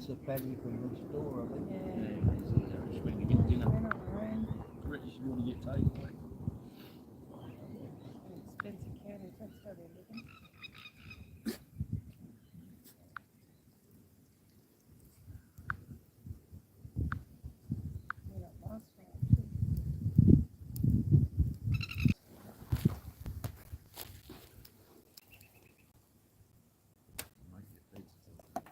That's the paddy from next door, I think. Yeah, just when you get dinner. British, you want to get takeaway. Expensive cattle, that's how they're living. They're not last round too. Might get pizza.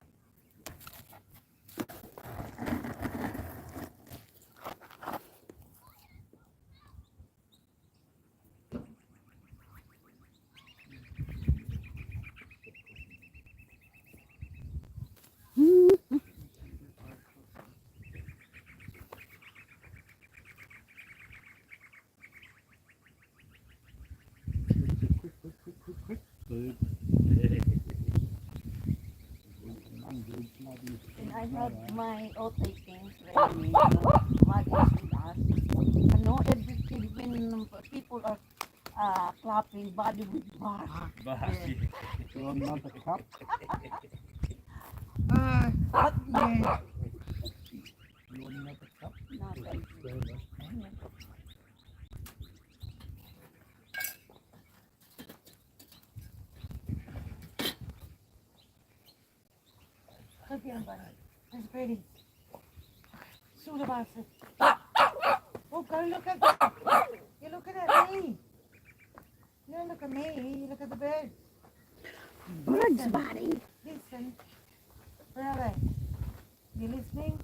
Quick, bird. And I have my auto things ready. What is with us? I know everything when people are clapping body with bar. You want another cup? What? Yeah. You want another cup? No, thank you. Look at buddy. It's pretty. Suda basa. Oh, go look at that. You're looking at me. You don't look at me. You look at the bird. Birds body. Listen. Where are they? You listening?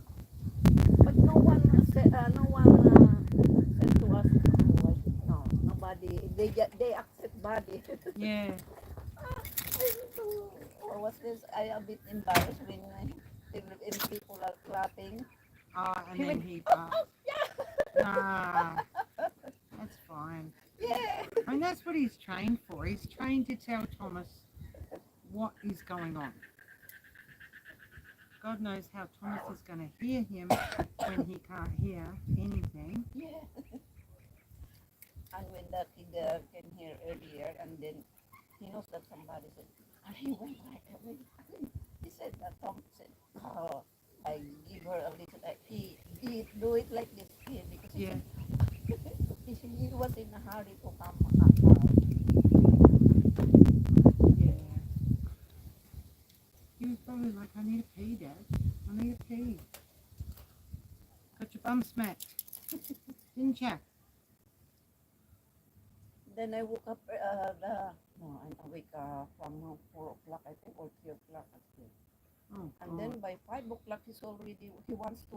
But no one said said to us, no, nobody. They accept body. Yeah. Or was this? I a bit embarrassed when people are clapping. Oh, and He then went, he oh, passed. yeah, Nah, that's fine. yeah. I mean, that's what he's trained for. He's trained to tell Thomas what is going on. God knows how Thomas is going to hear him when he can't hear anything. Yeah. And when that kid came here earlier, and then he knows that somebody said, and he went right away. He said that Tom said, oh, I give her a little. He do it like this here because Yeah. he was in a hurry to come out. Yeah. He was probably like, I need a pee, Dad. I need a pee. Got your bum smacked. Didn't ya? Then I woke up. I'm awake from 4 o'clock, I think, or 3 o'clock. Oh, And then by 5 o'clock, he wants to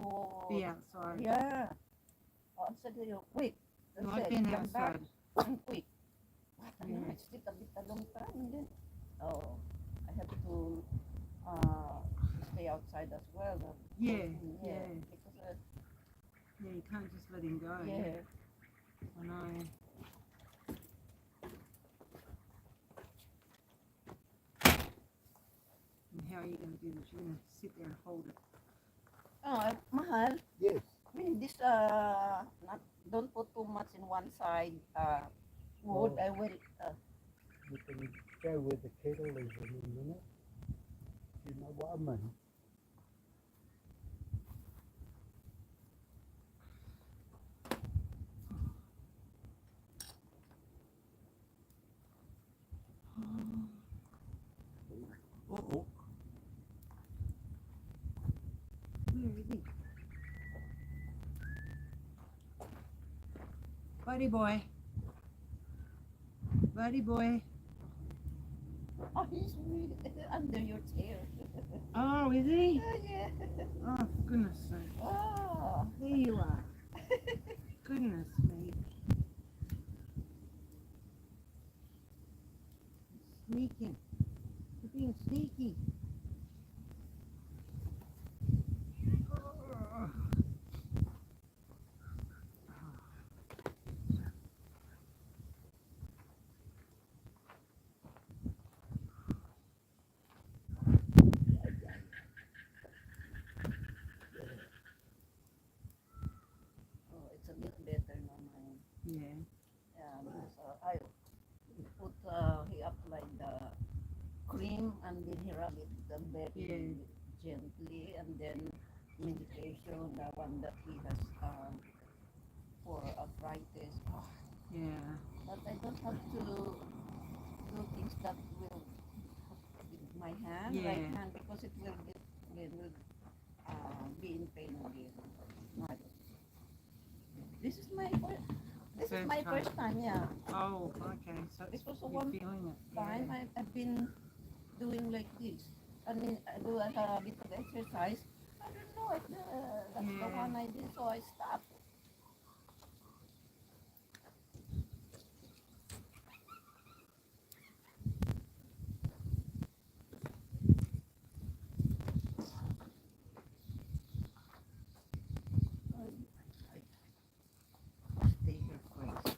be outside. Yeah. Oh, I said, quick. I Like said, being come back outside. and quick. What? Yeah. I sleep a long time and then, oh, I have to stay outside as well. Yeah, Yeah. yeah. Because, Yeah, you can't just let him go. yeah. I know. And how are you going to do this? You're going to sit there and hold it. Mahal, Yes. when this, don't put too much in one side, wood, Oh. I will, We can go where the kettle is in a minute. You know what I mean? Oh. Where is he? Buddy boy. Buddy boy. oh, he's under your chair. Oh, is he? Yeah. Oh, for goodness sake. Oh. There you are. Goodness me. Sneaking. You're being sneaky. Oh, it's a bit better now, mine. Yeah. Yeah, because I he applied the cream and then he rub it the bed. Yeah. gently, and then medication, the one that he has for arthritis. Oh, Yeah. but I don't have to do things that will with my hand, Yeah. right hand, because it will be in pain again. No, I don't. This is my first. This is my First first time. Yeah. Oh, okay. So This was the you're one feeling it. time I've been doing like this. I mean, I do a bit of exercise. I don't know if that's the Yeah. one I did, so I stopped. I stay here first.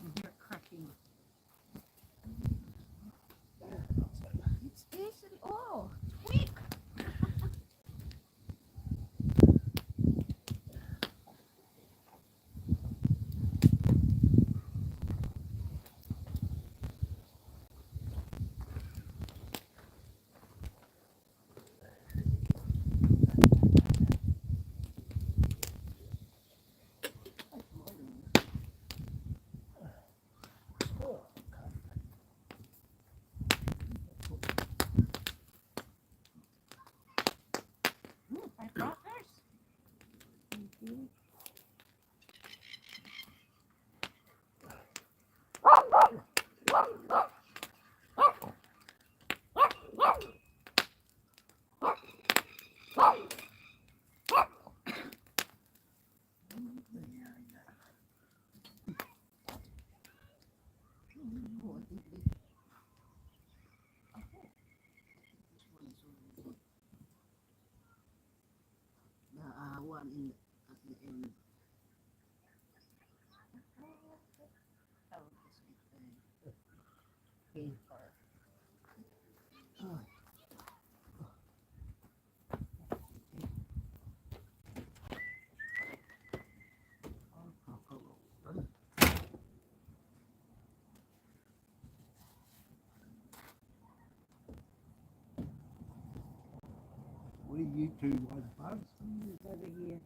You hear it cracking. It's easy. Oh, quick! Firecrackers. Oh, I think the one in at the end. Oh, this is paper. What are you two like bugs? It's over here.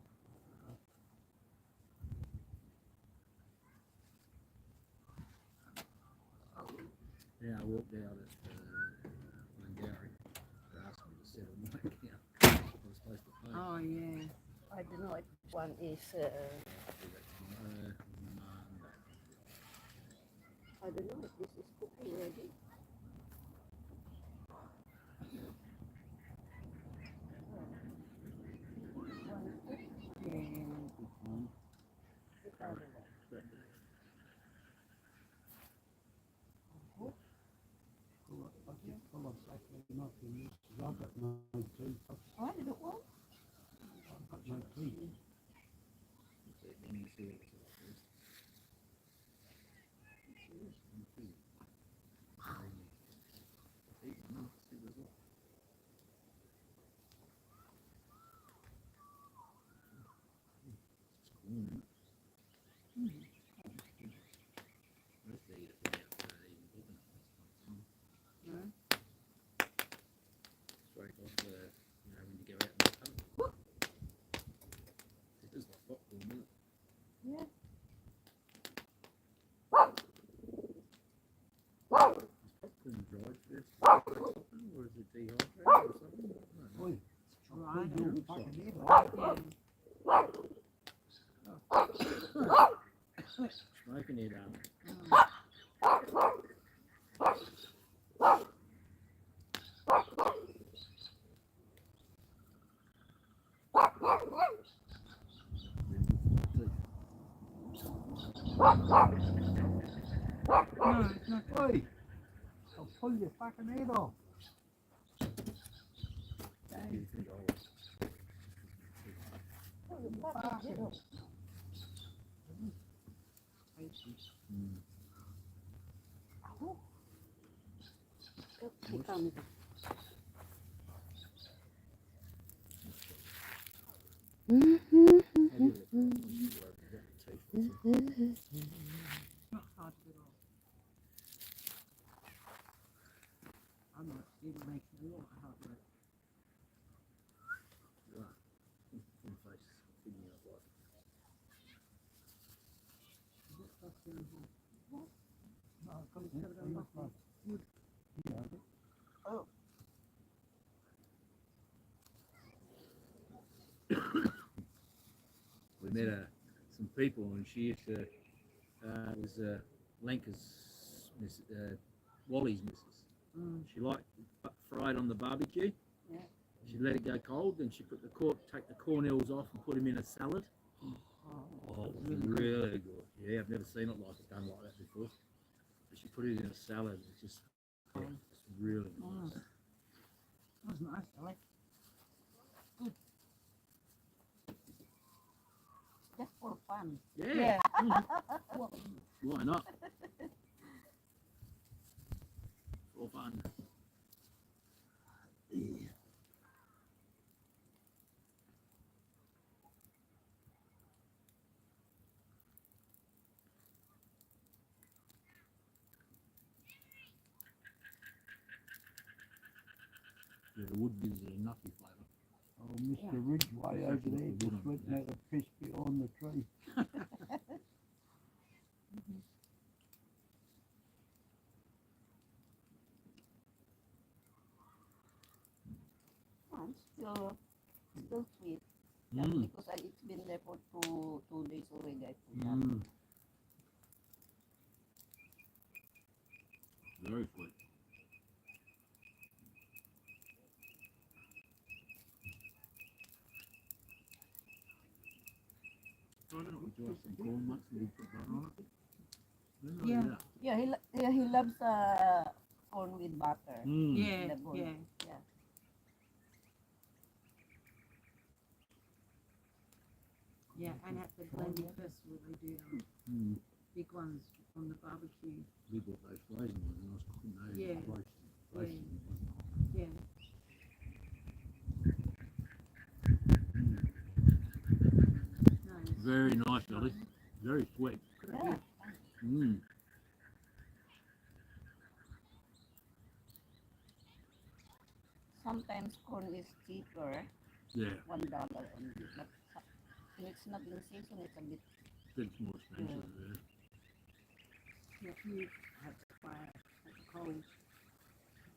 Yeah, I walked out at Gary. They asked me to settle my account. I was supposed to pay. Oh, yeah. I don't know if one is. Do that tomorrow, Monday. I don't know if this is cooking ready. Yeah. I just pull a second up in this. I've got no teeth. Oh, I don't want. I've got no teeth. So let me see what it's like first. Straight off the, when you go out in the tunnel. It is like popcorn, isn't it? Yeah. Popcorn dried first, or is it dehydrated or something? I don't know. Oi, Right. pulled your Looks fucking like head it. off. Smoking it up. No, it's not. Oi, pull your fucking head off. You think I was. Oh, you fucking hell. Mm. She comes. Not hard to get off. I'm not even making a lot of hard work. No, come on, this one. You have it. Oh, We met some people, and she used to was Lenka's Wally's missus. She liked fried on the barbecue. Yeah. She'd let it go cold, then she put take the cornels off and put them in a salad. Oh, it was really good. Yeah, I've never seen it done like that before. But she put it in a salad. It's just really nice. That was nice, I like it. just for fun. Yeah. Why not? For fun. Yeah. Yeah, the wood gives it a nutty flavour. Oh, Mr. Ridgway over there just went and had a piss behind the tree. Oh, it's still sweet. Yeah, because it's been there for two days already. I put that. Very sweet. I don't know, would you like some corn nuts and put butter on it? Yeah. Yeah, he loves corn with butter. Yeah, The bone. yeah. Yeah, and at the blending festival they do big ones on the barbecue. We bought those frozen ones and I was cooking those. Yeah. Roasting. Yeah. Nice. Very nice, Ellie. Very sweet. Yeah. Sometimes corn is cheaper, Yeah, $1 only. But when it's not in season, it's a bit. it's more expensive. Yeah, you have to fire at the coals.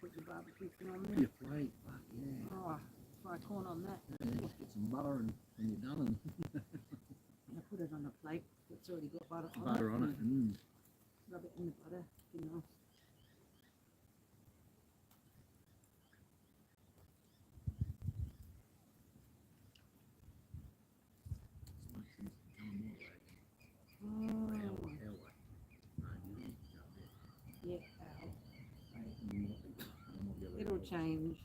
Put your barbecue thing on Yeah, there. your plate, fuck yeah. Oh, fry corn on that. Yeah, just get some butter and you're done. And I put it on a plate that's already got butter on Butter it. on it. and Rub it in the butter, you know. Yeah, it'll change.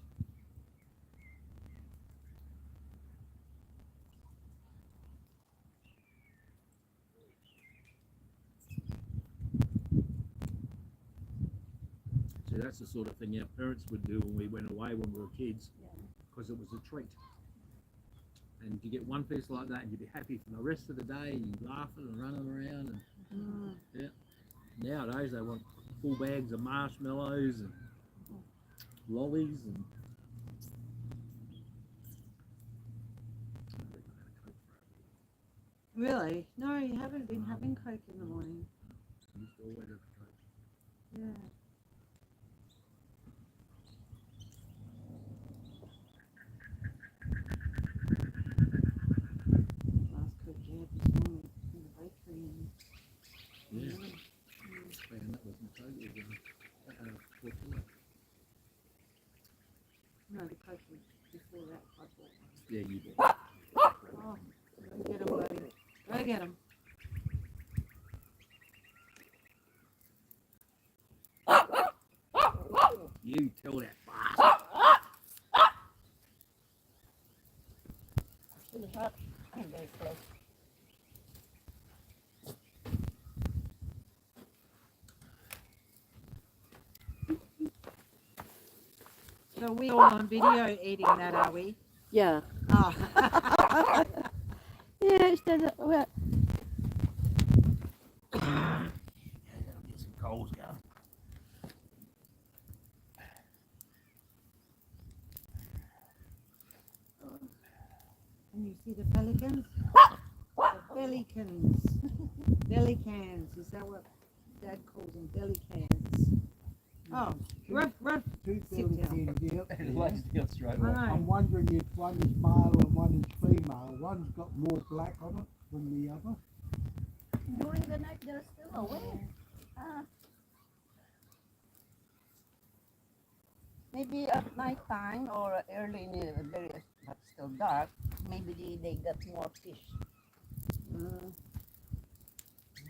See, that's the sort of thing our parents would do when we went away when we were kids, because it was a treat. And you get one piece like that and you'd be happy for the rest of the day, and you're laughing and running around. And nowadays they want full bags of marshmallows and lollies and Really? No, you haven't been having Coke in the morning. Yeah. Last Coke you had this morning in the bakery and man, that wasn't Coke, it was tortilla. no, the Coke was before that. I bought one. Yeah, you did. Oh, go get 'em, buddy. Go get 'em. very close. So we all on video eating that, are we? Yeah. Oh. Yeah, well, Get some coals going. Can you see the pelicans? The pelicans. Bellycans. Is that what Dad calls them? Bellycans. Oh, ruff, ruff. Two Sit down. Philippine girls And there. lays down straight I away. know. I'm wondering if one is male and one is female. One's got more black on it than the other. during the night they're still awake. Maybe at night time or early in the very, but still dark, maybe they got more fish. Not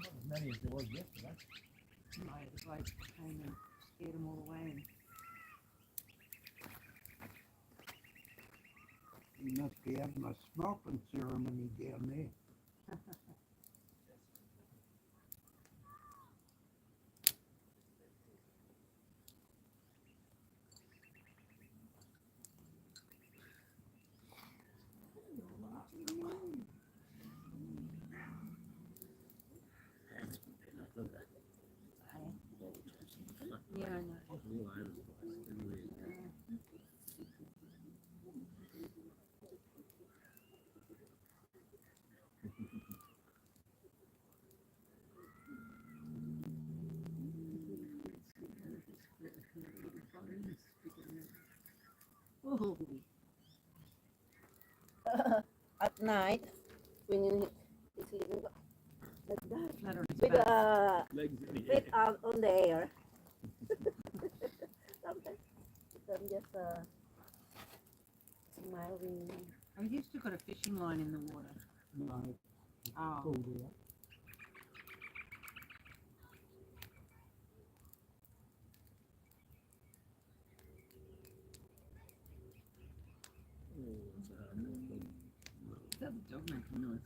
as many as there was yesterday. No, the bloke came and scared them all away. You must be having a smoking ceremony down there. Yeah, I know. All over the place. Everywhere. Oh, At night, when you it's living like that, flat on his with back. Legs in the air. feet out on the air. Sometimes I'm just smiling. Oh, you still got a fishing line in the water. No, Oh. pulled out. That dog making noise.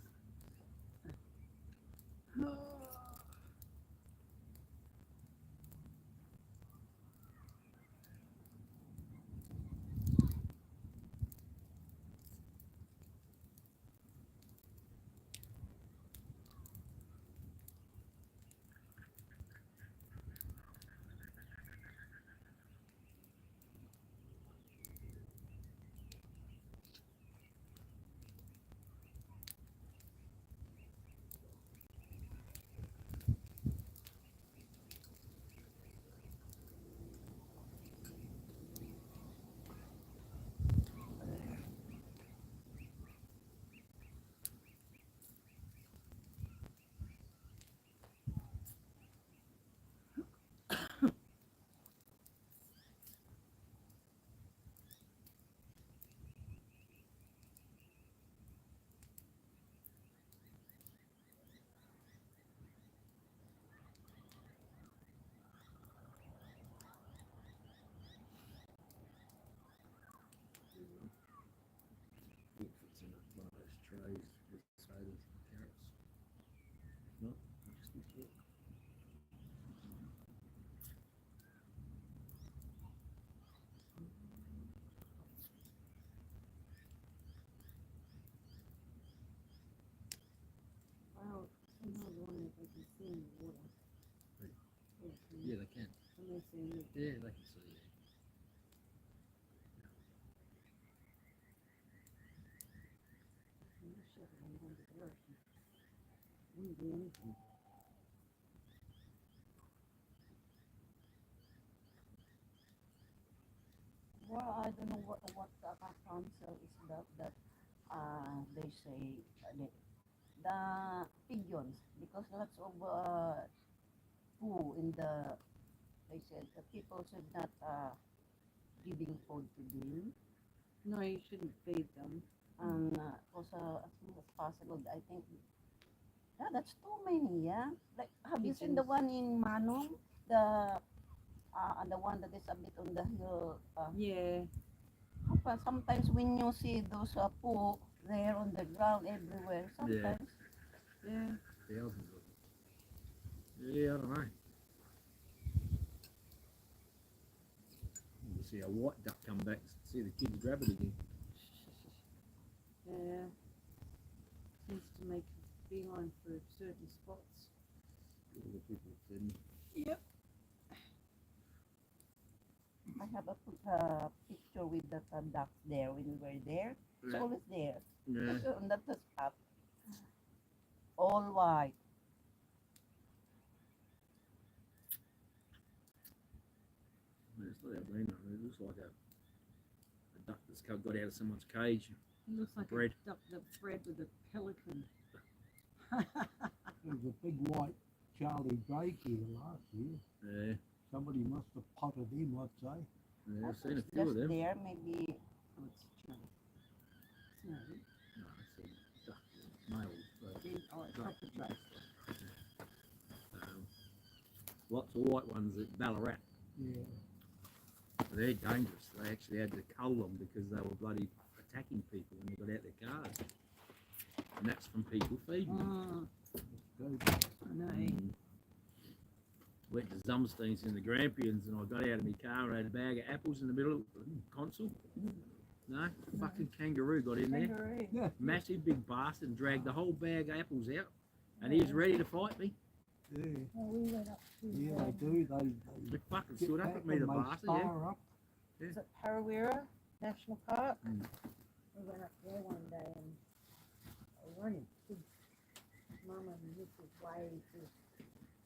It fits in one of those trays with potatoes and carrots. If not, I'll just use it. Wow, somehow I wonder if they can see in the water. Right. Yeah, Yeah, they can. can they see me? Yeah, they can see you. I'm sure I'm going to the ocean. Wouldn't do anything. Well, I don't know what the council is about that. They say the pigeons because lots of poo in the. They said the people should not giving food to them. No, you shouldn't feed them. And also as soon as possible, I think. Yeah, that's too many. Yeah, like have you seen the Pigeons. one in Manong? The one that is a bit on the hill. Yeah. But sometimes when you see those poo, there on the ground everywhere sometimes. Yeah. Thousands of them. Yeah, I don't know. You see a white duck come back, see the kids grab it again. Yeah. Seems to make a beeline for certain spots. All the people sitting. Yep. I have a picture with the ducks there when we were there. It's Yeah. always there. Yeah. So not the spot. All white. It's not our green one. It looks like a duck that's got out of someone's cage. It looks like Bread. a duck that's bred with a pelican. There was a big white Charlie Drake here last year. Yeah. Somebody must have potted him, I'd say. Yeah, I've It's seen a few of just them. there, maybe. Oh, it's Charlie. No, No, it's a duck. Male. oh, it's not the Drake. Lots of white ones at Ballarat. Yeah. They're dangerous. They actually had to cull them because they were bloody attacking people when they got out their cars. And that's from people feeding them. Oh, Good. I know. Went to Zumstein's in the Grampians and I got out of my car and had a bag of apples in the middle of the console. No, fucking kangaroo got in there. Kangaroo. Massive big bastard and dragged the whole bag of apples out. And he was ready to fight me. Yeah. Well, we went up to Yeah, they do. He fucking get stood up back at me, the and they bastard, yeah. spar up. is it Parawira National Park. Mm. We went up there one day and running big Mama and Mrs. Wade with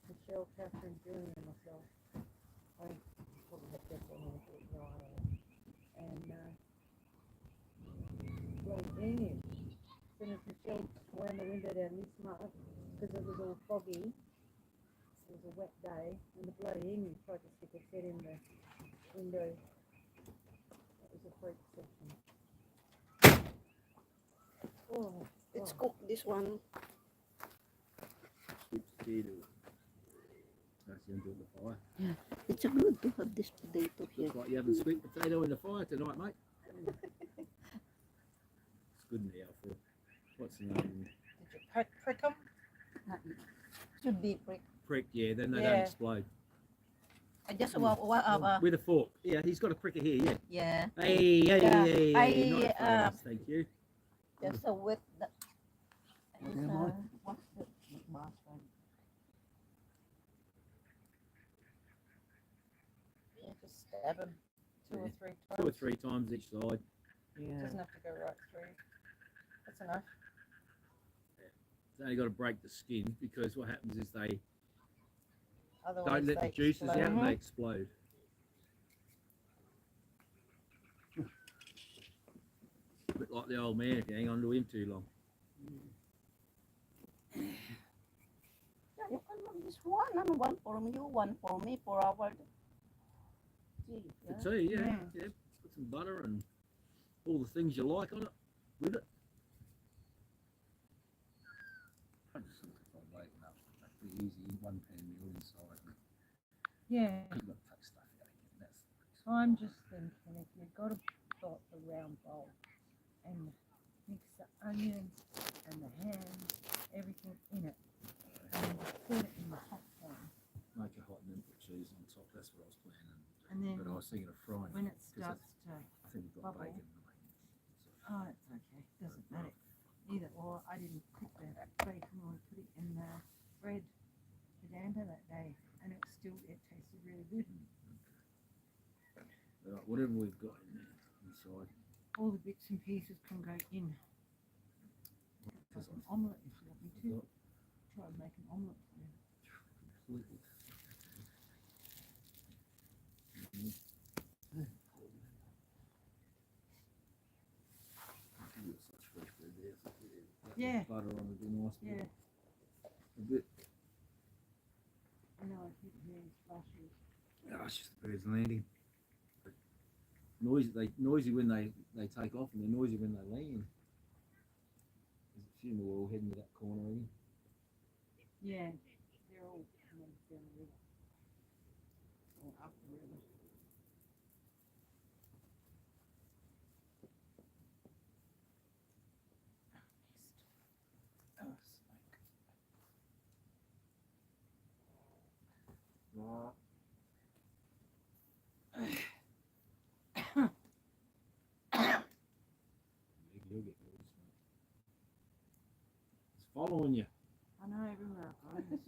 Michelle, Catherine, Julie and myself. I think probably had just on it was right. And well, emu. As soon as Michelle wound the window down this much, because it was all foggy, it was a wet day, and the bloody emu tried to stick its head in the window. It was a freak section. Oh, It's oh. cooked, this one. Sweet potato. That's the end of the fire. It's a good to have this potato here. Looks like you having sweet potato in the fire tonight, mate. It's good in the Alfred. What's the name? Did you prick them? Should be prick. Prick, yeah, then they don't Yeah. explode. I just With a fork. Yeah, he's got a pricker here, yeah. yeah. Hey, hey, Yeah. hey, I, hey, not famous, thank you. Just a wet. Yeah, mate. What's the bastard? Yeah, just stab them two or three times. 2 or 3 times each side. Yeah. Doesn't have to go right through. That's enough. It's only got to break the skin because what happens is they Otherwise, don't let they the juices out explode. and they explode. A bit like the old man if you hang on to him too long. Yeah, you can have this one and one for you, one for me, for our tea. Yeah. For tea, yeah, Yeah. yeah. Put some butter and all the things you like on it with it. I just think if I lighten up, that'd be easy, 1 pan meal inside. And Yeah. you've got to take stuff out again. That's the reason. I'm just thinking if you've got the round bowl and mix the onions and the ham, everything in it, and just put it in the hot pan. Make it hot and then put cheese on top. That's what I was planning. And then But I was thinking of frying. when it 'cause starts to, I think we've got bubble. bacon in the making. oh, it's okay. Doesn't matter. Either or, I didn't cook the bacon or put it in the bread vedanta that day, and it tasted really good. Right, whatever we've got in there inside. All the bits and pieces can go in. Like an omelette if you want me to. Got Try and make an omelette for you. completely. You've got such fresh bread there. That Yeah. Butter on it, be nice. Yeah. A bit. I know I keep hearing splashes. Oh, it's just the birds landing. Noisy when they take off and they're noisy when they land. There's a few more all heading to that corner again. Yeah. They're all coming down the river. Or up the river. following you. I know everywhere I go. Coming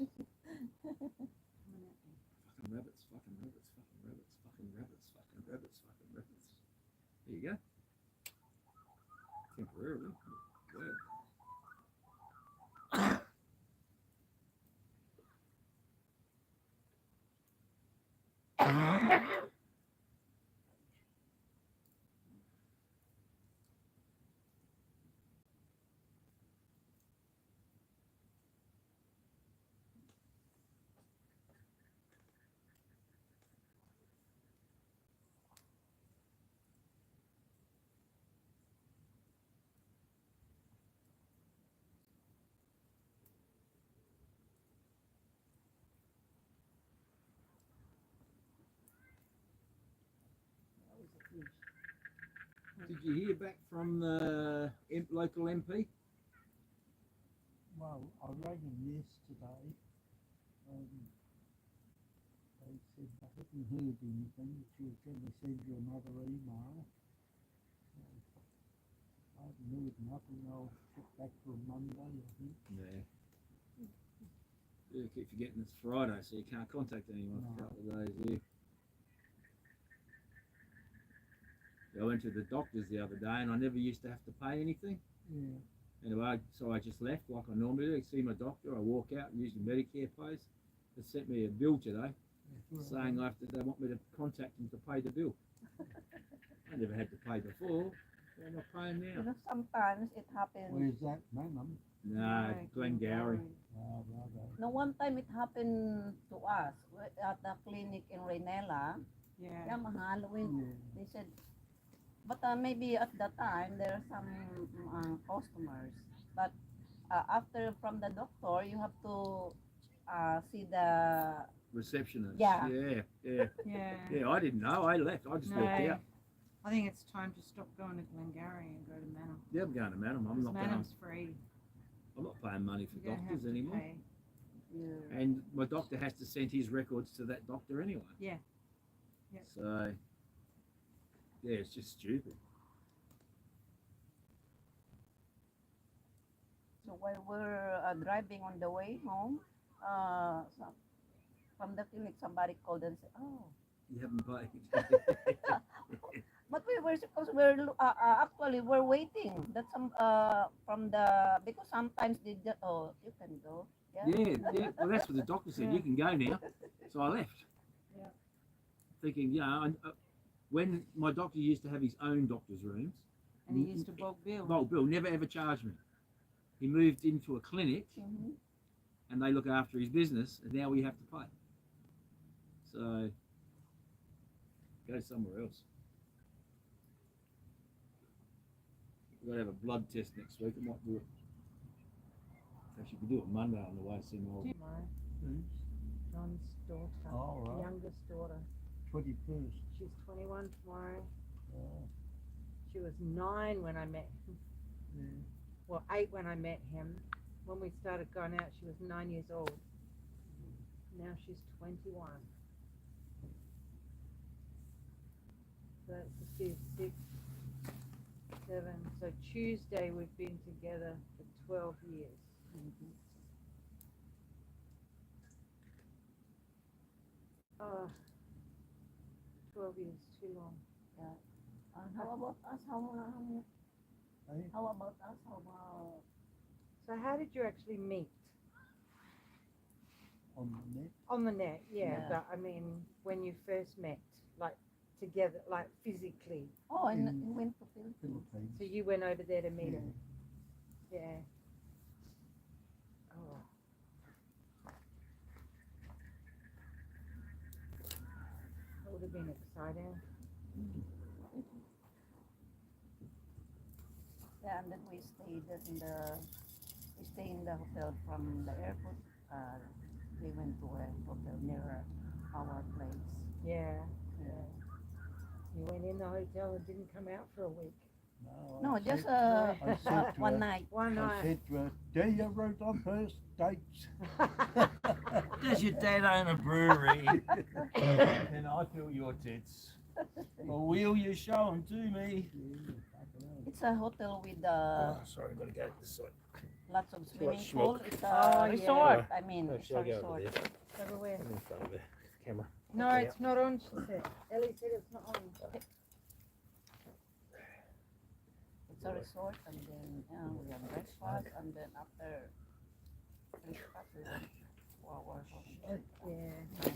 at me. Fucking rabbits, fucking rabbits, fucking rabbits, fucking rabbits, fucking rabbits, fucking rabbits. There you go. Temporarily. Yeah. That was a fish. Did you hear back from the local MP? Well, I rang them yesterday. They said they hadn't heard anything. She was going to send you another email. I haven't heard nothing. I'll check back for Monday, I think. Yeah. Yeah, keep forgetting it's Friday, so you can't contact anyone for a couple of days, yeah. I went to the doctors the other day and I never used to have to pay anything. Yeah. Anyway, so I just left like I normally do. I see my doctor, I walk out and use the Medicare place. They sent me a bill today saying they want me to contact them to pay the bill. I never had to pay before, so I'm not paying You now. know, sometimes it happens. Where's that, Manham? No, Glengarry. Righto. No, one time it happened to us at the clinic in Raynella. Yeah. Yeah, Halloween. Yeah. They said, but maybe at that time there are some customers. But after from the doctor, you have to see the Receptionist. Yeah. Yeah. Yeah. Yeah, I didn't know. I left. I just walked No. out. I think it's time to stop going to Glengarry and go to Manham. Yeah, I'm going to Manham. I'm not going. Manham's free. I'm not paying money for You don't have doctors to anymore. pay. yeah. And my doctor has to send his records to that doctor anyway. Yeah. Yeah. So, yeah, it's just stupid. So while we're driving on the way home, from the clinic, somebody called and said, "Oh, You haven't paid. but we were supposed actually we're waiting. That's some from the because sometimes they just, oh, you can go, yeah." Yeah. Well, that's what the doctor said. You can go now. So I left. Yeah. Thinking, when my doctor used to have his own doctor's rooms, And he used to bulk bill. Bill never ever charged me. He moved into a clinic, Mhm. and they look after his business, and now we have to pay. So, go somewhere else. We've got to have a blood test next week. I might do it. Actually, we do it Monday on the way to see my old. Tomorrow, Who's? John's daughter, Oh, right. youngest daughter. 21st. She's 21 tomorrow. Oh, She was 9 when I met him. yeah. Well, 8 when I met him. When we started going out, she was 9 years old. Now she's 21. So she's 6, 7. So Tuesday we've been together for 12 years. Oh, 12 years, too long. How about us? Hey, How about us? How about So how did you actually meet? on the net. On the net, yeah, Yeah. but I mean, when you first met, like together, like physically. oh, and In we went to Philippines. So Philippines. you went over there to meet Yeah. him. Yeah. Oh. That would have been exciting. Yeah, and then we stayed in the hotel from the airport. We went to a hotel near our place. Yeah. Yeah. You went in the hotel and didn't come out for a week. No, No, I just said- I said to one her- night. One I night. said to her, do you wrote on first dates? Does your dad own a brewery? And I fill your tits. Or will you show them to me? Yeah, fucking hell. It's a hotel with Oh, sorry, I've got to go this side. lots of swimming like pool. smoke. It's Oh, a yeah. resort. I mean, Oh, it's shall a I go over resort. there? Everywhere. I'm in front of the camera. No, Okay, it's not on, she said. Ellie said it's not on. It's a resort, and then we have breakfast, and then after breakfast we went to our home. Yeah.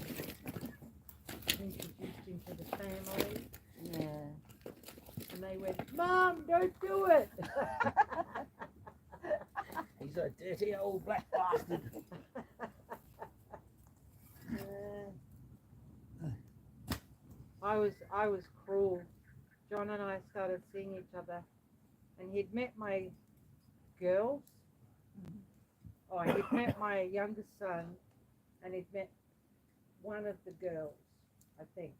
Introduced him to the family, Yeah. and they went, Mom, don't do it. He's a dirty old black bastard. I was cruel. John and I started seeing each other, and he'd met my girls. Oh, he'd met my youngest son, and he'd met one of the girls, I think.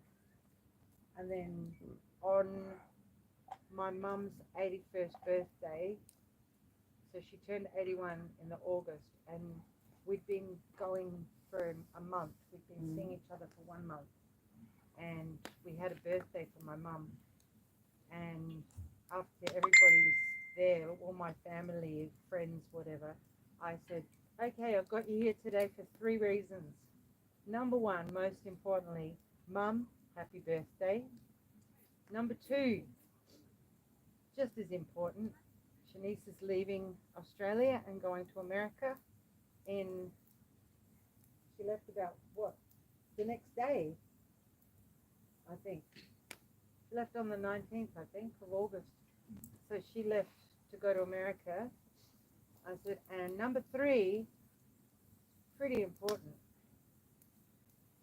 And then on my mum's 81st birthday, so she turned 81 in the August, and we'd been going for a month. We'd been seeing each other for 1 month, and we had a birthday for my mum. And after everybody was there, all my family, friends, whatever, I said, okay, I've got you here today for 3 reasons. Number 1, most importantly, Mum, happy birthday. Number 2, just as important, Shanice is leaving Australia and going to America she left about, the next day, I think. She left on the 19th, I think, of August. So she left to go to America. I said, and number 3, pretty important.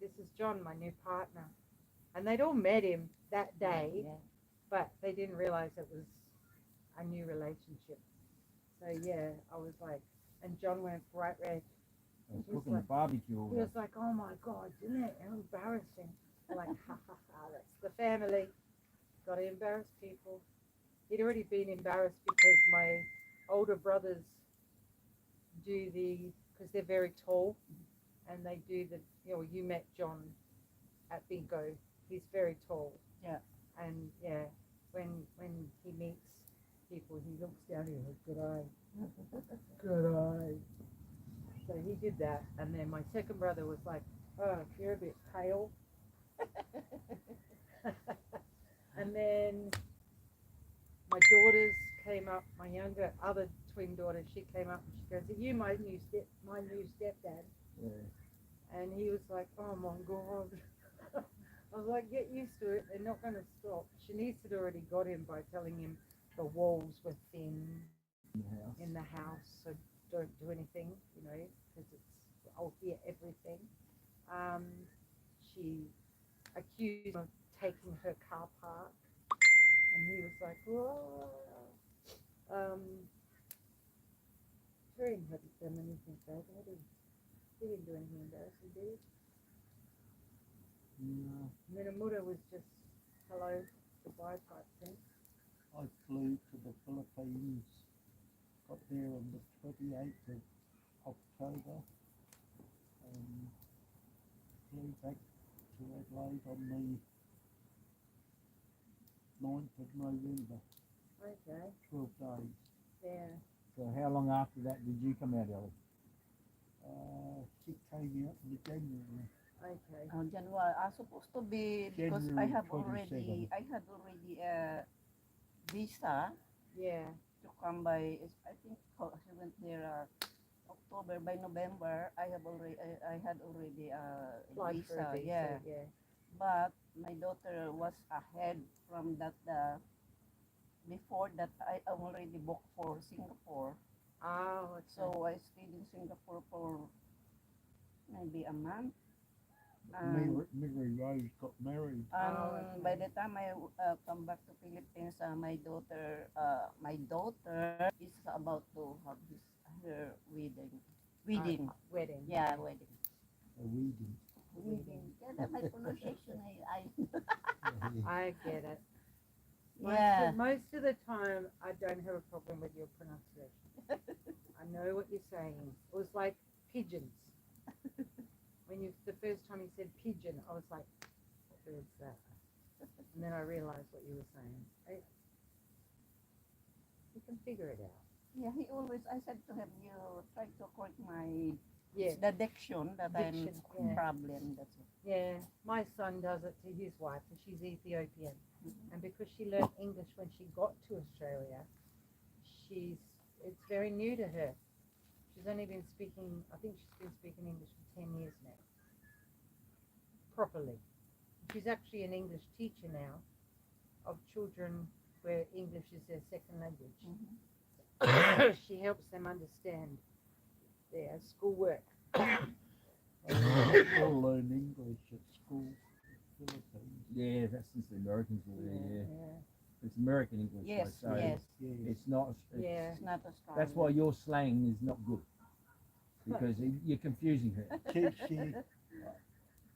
This is John, my new partner. And they'd all met him that day, but they didn't realize it was a new relationship. So yeah, I was like, and John went bright red. I was He was cooking like- barbecue He over was like, oh my God, isn't it embarrassing? I'm like, ha ha ha, that's the family. Gotta embarrass people. He'd already been embarrassed because my older brothers do because they're very tall, and they do you met John at Bingo. He's very tall. Yeah. And yeah, when he meets people, he looks down and he goes, good eye. Good eye. So he did that, and then my second brother was like, oh, you're a bit pale. And then my daughters came up, my other twin daughter, she came up and she goes, are you my new stepdad? Yeah. And he was like, oh my God. I was like, get used to it, they're not going to stop. Shanice had already got him by telling him the walls were thin in the house. in the house, so don't do anything, because I'll hear everything. She accused him of taking her car park, and he was like, whoa. Turing hadn't done anything bad, had he? He didn't do anything embarrassing, did he? No, And then Amura was just hello, goodbye type thing. I flew to the Philippines, got there on the 28th of October, and flew back to Adelaide on the 9th of November, Okay, 12 days. yeah. So how long after that did you come out, Ellie? She came out in January. Okay. January, I'm supposed to be, because I January had 27. already a visa Yeah. to come by. I think she went there October. By November, I had already a Applied for visa. a visa, Yeah, yeah. but my daughter was ahead from that. Before that, I already booked for Singapore. Oh, okay. So I stayed in Singapore for maybe a month. Mary Rose got married. okay. By the time I come back to Philippines, my daughter is about to have her wedding. Wedding. Yeah, wedding. A wedding. Yeah, that's my pronunciation. I get it. Yeah. Most of the time, I don't have a problem with your pronunciation. I know what you're saying. It was like pigeons. When the first time you said pigeon, I was like, what is that? And then I realized what you were saying. You can figure it out. Yeah, he always, I said to him, you try to correct my, Yeah. the diction that Diction, I'm yeah. problem, that's it. Yeah, my son does it to his wife, and she's Ethiopian. And because she learned English when she got to Australia, it's very new to her. She's only been speaking, I think she's been speaking English for 10 years now, properly. She's actually an English teacher now of children where English is their second language. She helps them understand their schoolwork. People learn English at school in the Philippines. Yeah, that's since the Americans were there. Yeah, Yeah. it's American English. Yes, though, so yes, Yeah. it's not. It's, Yeah. it's not a strong. That's why your slang is not good because you're confusing her. She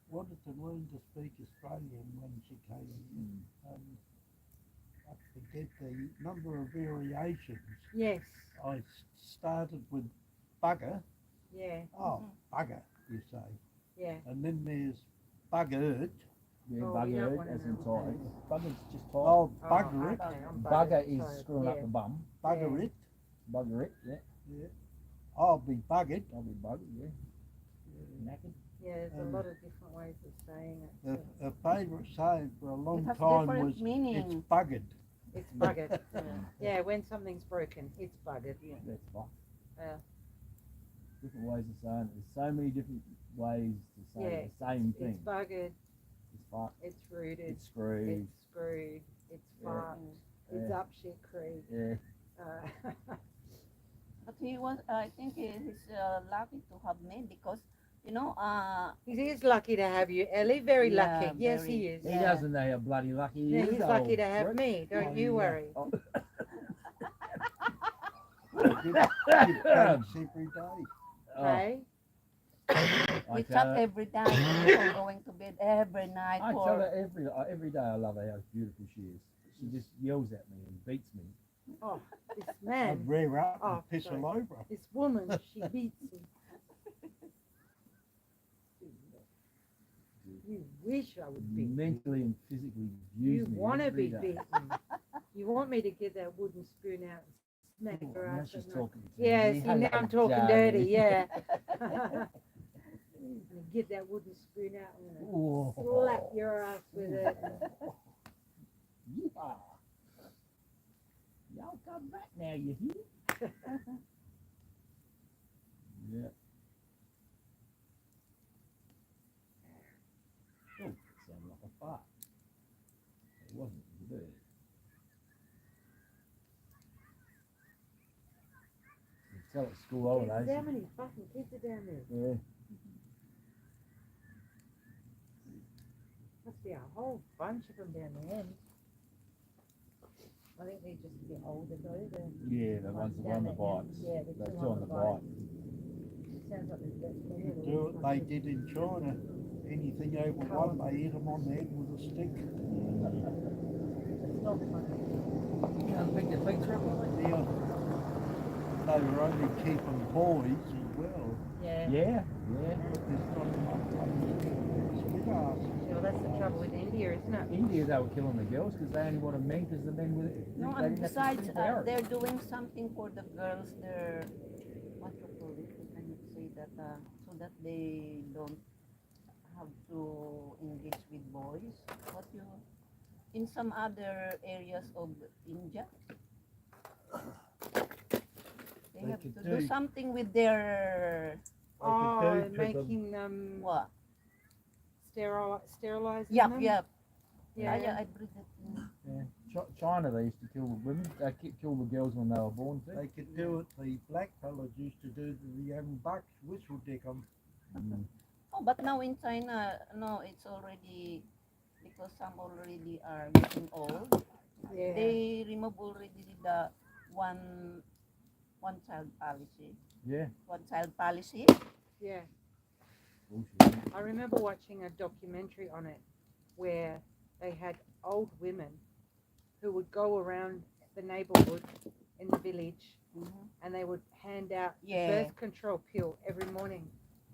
wanted to learn to speak Australian when she came here. I forget the number of variations. Yes, I started with bugger. yeah, Oh, bugger, you say. yeah. And then there's buggered. Yeah, Oh, we don't bugger wanna as in know. tight. Bugger's just tight. Oh, Oh, bugger it. okay, I'm Bugger buggered, is so, screwing up yeah. the bum. Bugger Yeah. it. Bugger it, yeah. Yeah. I'll be buggered. I'll be buggered, yeah. Knackered. Yeah, there's a Um, lot of different ways of saying it. A, too. a favourite saying for a long has time different was meaning. it's buggered. It's buggered. Yeah, when something's broken, it's buggered. That's fine. Yeah. Different ways of saying it. There's so many different ways to say Yeah, the same It's thing. buggered, It's fucked, it's rooted, it's screwed, it's screwed, it's Yeah. fucked, it's Yeah. up shit creek. yeah. But he was, I think he's lucky to have me because, you know, He is lucky to have you, Ellie. Very Yeah, lucky. Yes, very. he is. He Yeah. doesn't know how bloody lucky he Yeah, is. he's lucky old to have prick. me. Don't Oh, you yeah. worry. Oh, Give thanks every day. oh, Hey? I we tell chat her, every night before going to bed every night. I for, tell her every day I love her how beautiful she is. She just yells at me and beats me. Oh, this I'd man, rear up Oh, and piss sorry. all over. this woman, she beats him. You wish I would beat you. Mentally and physically You abuse me want to every be day. beaten. You want me to get that wooden spoon out and smack her Now ass. she's with it. talking to me. Yeah, see, now Hello, I'm talking darling. dirty, yeah. Get that wooden spoon out and Whoa. slap your ass with it. Yeehaw. Y'all come back now, you hear? Yeah. Oh, it sounded like a fart. It wasn't, it was a bird. You can tell it's school holidays. How many fucking kids are down there? Yeah. Must be a whole bunch of them down the end. I think they're just a bit older though. Yeah, the ones that were on the down bikes. there. Yeah, the They're two still on the bike. Sounds like there's less than You do what they did in China. Anything over one, they hit them on the head with a stick. It's not funny. You can't pick your feet up, like Yeah. They were only keeping boys as well. Yeah. Yeah, yeah. But there's not enough spit asses. Well, that's the trouble with India, isn't it? India, they were killing the girls because they only wanted men because the men were. no, they and didn't have to besides, keep married. they're doing something for the girls. They're, what you call it? I cannot say that, so that they don't have to engage with boys. What you, in some other areas of India, they have to could do do- something with their, They Oh, could do to them. making them what? sterilizing Yep, them? yep. Yeah. Yeah, I breathe it in. Yeah. China, they used to kill the women. They kill the girls when they were born too. They could do it. The black fellas used to do to the young bucks, whistle dick them. Mm. Oh, but now in China, no, it's already, because some already are getting old. Yeah. They remove already the one child policy. Yeah. One child policy. Yeah. Bullshit. I remember watching a documentary on it where they had old women who would go around the neighborhood in the village and they would hand out Yeah. the birth control pill every morning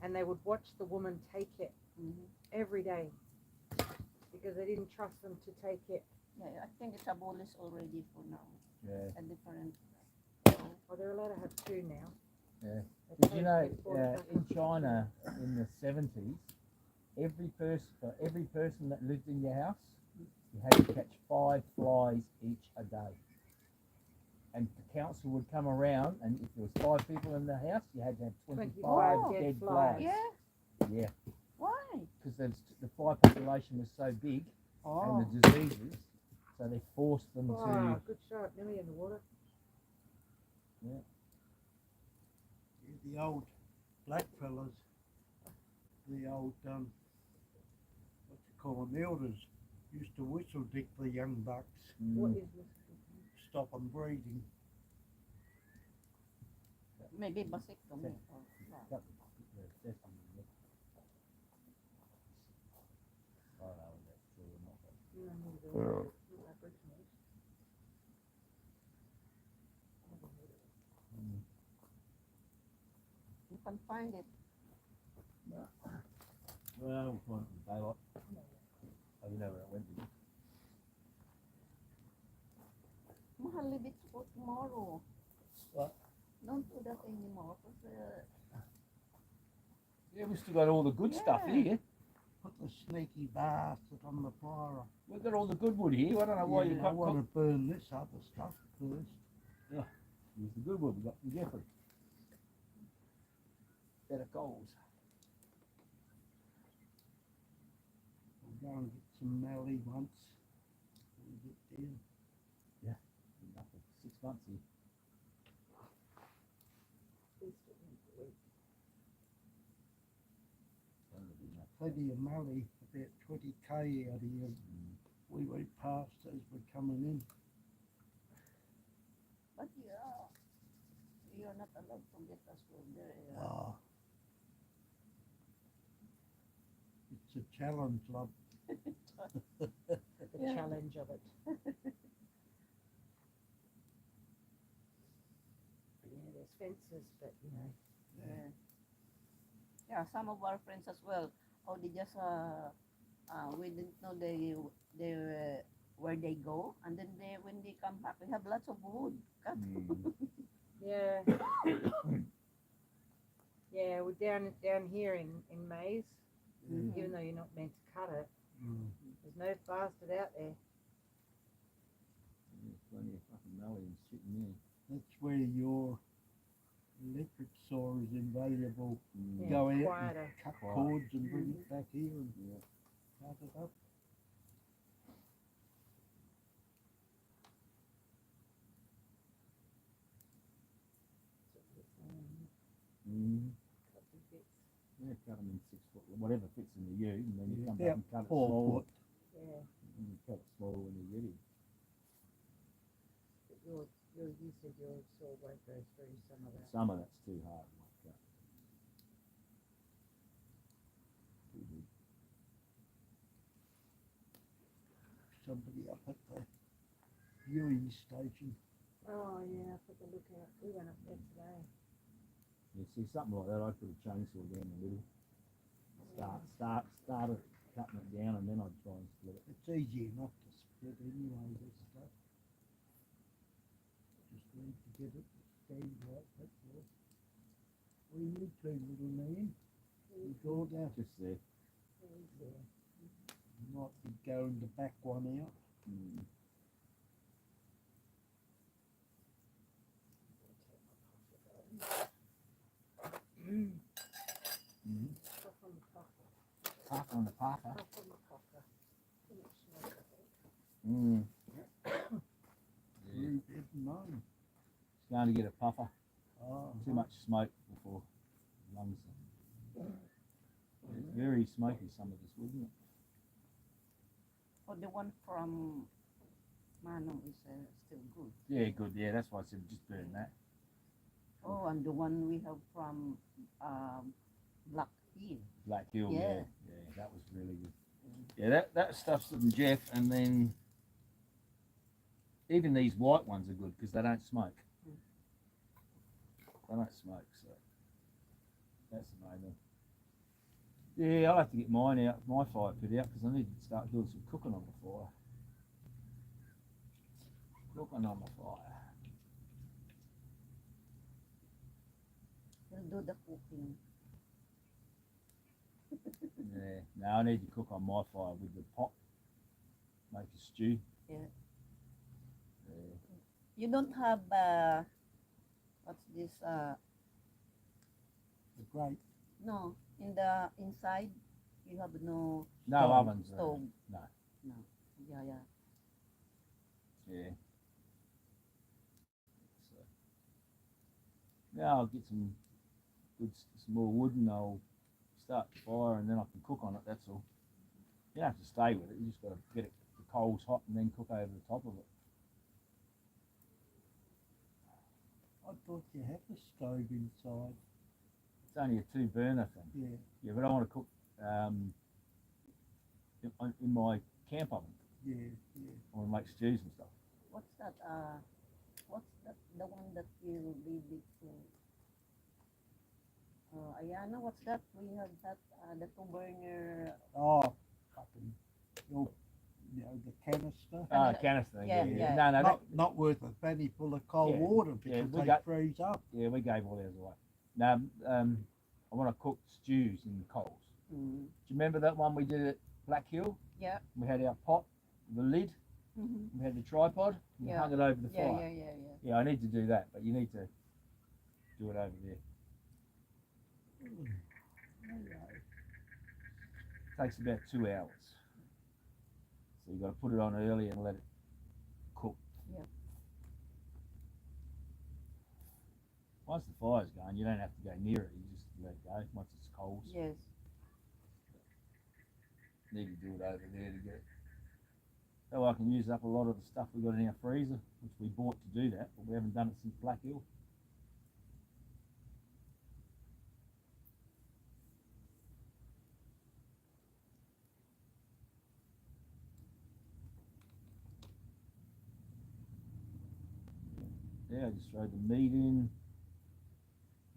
and they would watch the woman take it every day because they didn't trust them to take it. Yeah, I think it's abolished already for now. Yeah. A different. Oh, they're allowed to have two now. Yeah. They Did you take know their 40 in China in the 70s, for every person that lived in your house, you had to catch 5 flies each a day. And the council would come around, and if there was 5 people in the house, you had to have 25 25 dead dead flies. flies. Yeah. Yeah, Why? because the fly population was so big, Oh. and the diseases, so they forced them Wow, to. good shot, nearly in the water. Yeah, the old black fellas, the old, what you call them, elders, used to whistle dick the young bucks, What Mm, is this? stop them breeding. Maybe vasectomy. Okay. Or, that was- there's something there. I don't know if that's true or not, but No, neither. Not Aboriginals. you can find it. well, we'll find it in daylight. Oh, you know where I went to. Mahal, leave it for tomorrow. What? Don't do that anymore. Cause, Yeah, we still got all the good stuff Yeah. here. Put the sneaky bastard on the fire. We've got all the good wood here. I don't know why Yeah, you I got want to burn this other stuff first. Use the good wood. We got from Jeffrey. Better coals. I'll go and get some mallee once. When we get down. Enough for 6 months here. That'll be enough. Plenty of mallee, about 20k out here. We went past as we're coming in. but you're not allowed to get us from there. Ah. It's a challenge, love. The challenge of it. Yeah, there's fences, but you know. Yeah. Yeah, some of our friends as well. Oh, they just we didn't know they where they go, and then when they come back, we have lots of wood. Cut. Yeah. Yeah, we're down here in Maze, Yeah. even though you're not meant to cut it. Mm. There's no bastard out there. There's plenty of fucking melons sitting there. That's where your electric saw is invaluable. Mm. Yeah, Go out quieter. and cut Quiet. cords and bring it back here and Yeah. cut it up. Mm. Cut the bits. Yeah, cut them in 6 foot, whatever fits in the U, and then you Yeah, come back and cut it 4 small. foot. Yeah, And you cut it small when you get it. but you said your saw won't go through some of that. Some of that's too hard. Like that. Too big. Somebody up at the viewing station. Oh yeah, I put the lookout. We went up there today. You see something like that, I'd put a chainsaw down the middle. Start it, cutting it down, and then I'd try and split it. It's easy enough to split anyway, this stuff. Just need to get it to stand right, that's all. What do you need to, little man? You go down, Just there. might be going to back one out. Mm. Mm. Puff on the puffer. Puff on the puffer. Puff on the puffer. Too much smoke, I think. Mm. Blue bed nine. It's going to get a puffer. Oh, Too much smoke before lungs. It's very smoky, some of this, wouldn't it? Oh, the one from Manong is still good. Yeah, good. Yeah, that's why I said just burn that. Oh, and the one we have from Black Hill. Black Hill, yeah. Yeah. Yeah, that was really good. Yeah, that stuff's from Jeff, and then even these white ones are good because they don't smoke. They don't smoke, so that's the main one. Yeah, I'll have to get mine out, my fire pit out, because I need to start doing some cooking on the fire. Cooking on the fire. do the cooking. Yeah. Now I need to cook on my fire with the pot. Make a stew. Yeah. Yeah. You don't have what's this? The great No, in the inside you have no No Stove. ovens. stove. No. No. Yeah, yeah. Yeah. So, now I'll get some some more wood and I'll start the fire and then I can cook on it. That's all. You don't have to stay with it. You just got to get it, the coals hot and then cook over the top of it. I thought you had the stove inside. It's only a 2-burner thing. Yeah. Yeah, but I want to cook in my camp oven. Yeah. Yeah. I want to make stews and stuff. What's that? What's that? The one that you leave it to? Ayana, what's that? We have that the 2-burner. Oh, fucking, you know, the canister. Ah, canister. Yeah, Yeah, yeah. No, Not worth a penny full of cold Yeah, water yeah, because we they got- freeze up. yeah, we gave all ours away. Now, I want to cook stews in the coals. Mm. Do you remember that one we did at Black Hill? Yeah. We had our pot, the lid, Mm-hmm. we had the tripod, and we Yeah. hung it over the Yeah, fire. yeah, yeah, yeah. Yeah, I need to do that, but you need to do it over there. Takes about 2 hours. So you've got to put it on early and let it cook. Yeah. Once the fire's going, you don't have to go near it. You just let it go once it's cold. Yes. Need to do it over there to get it. So I can use up a lot of the stuff we got in our freezer, which we bought to do that, but we haven't done it since Black Hill. Yeah, I just throw the meat in,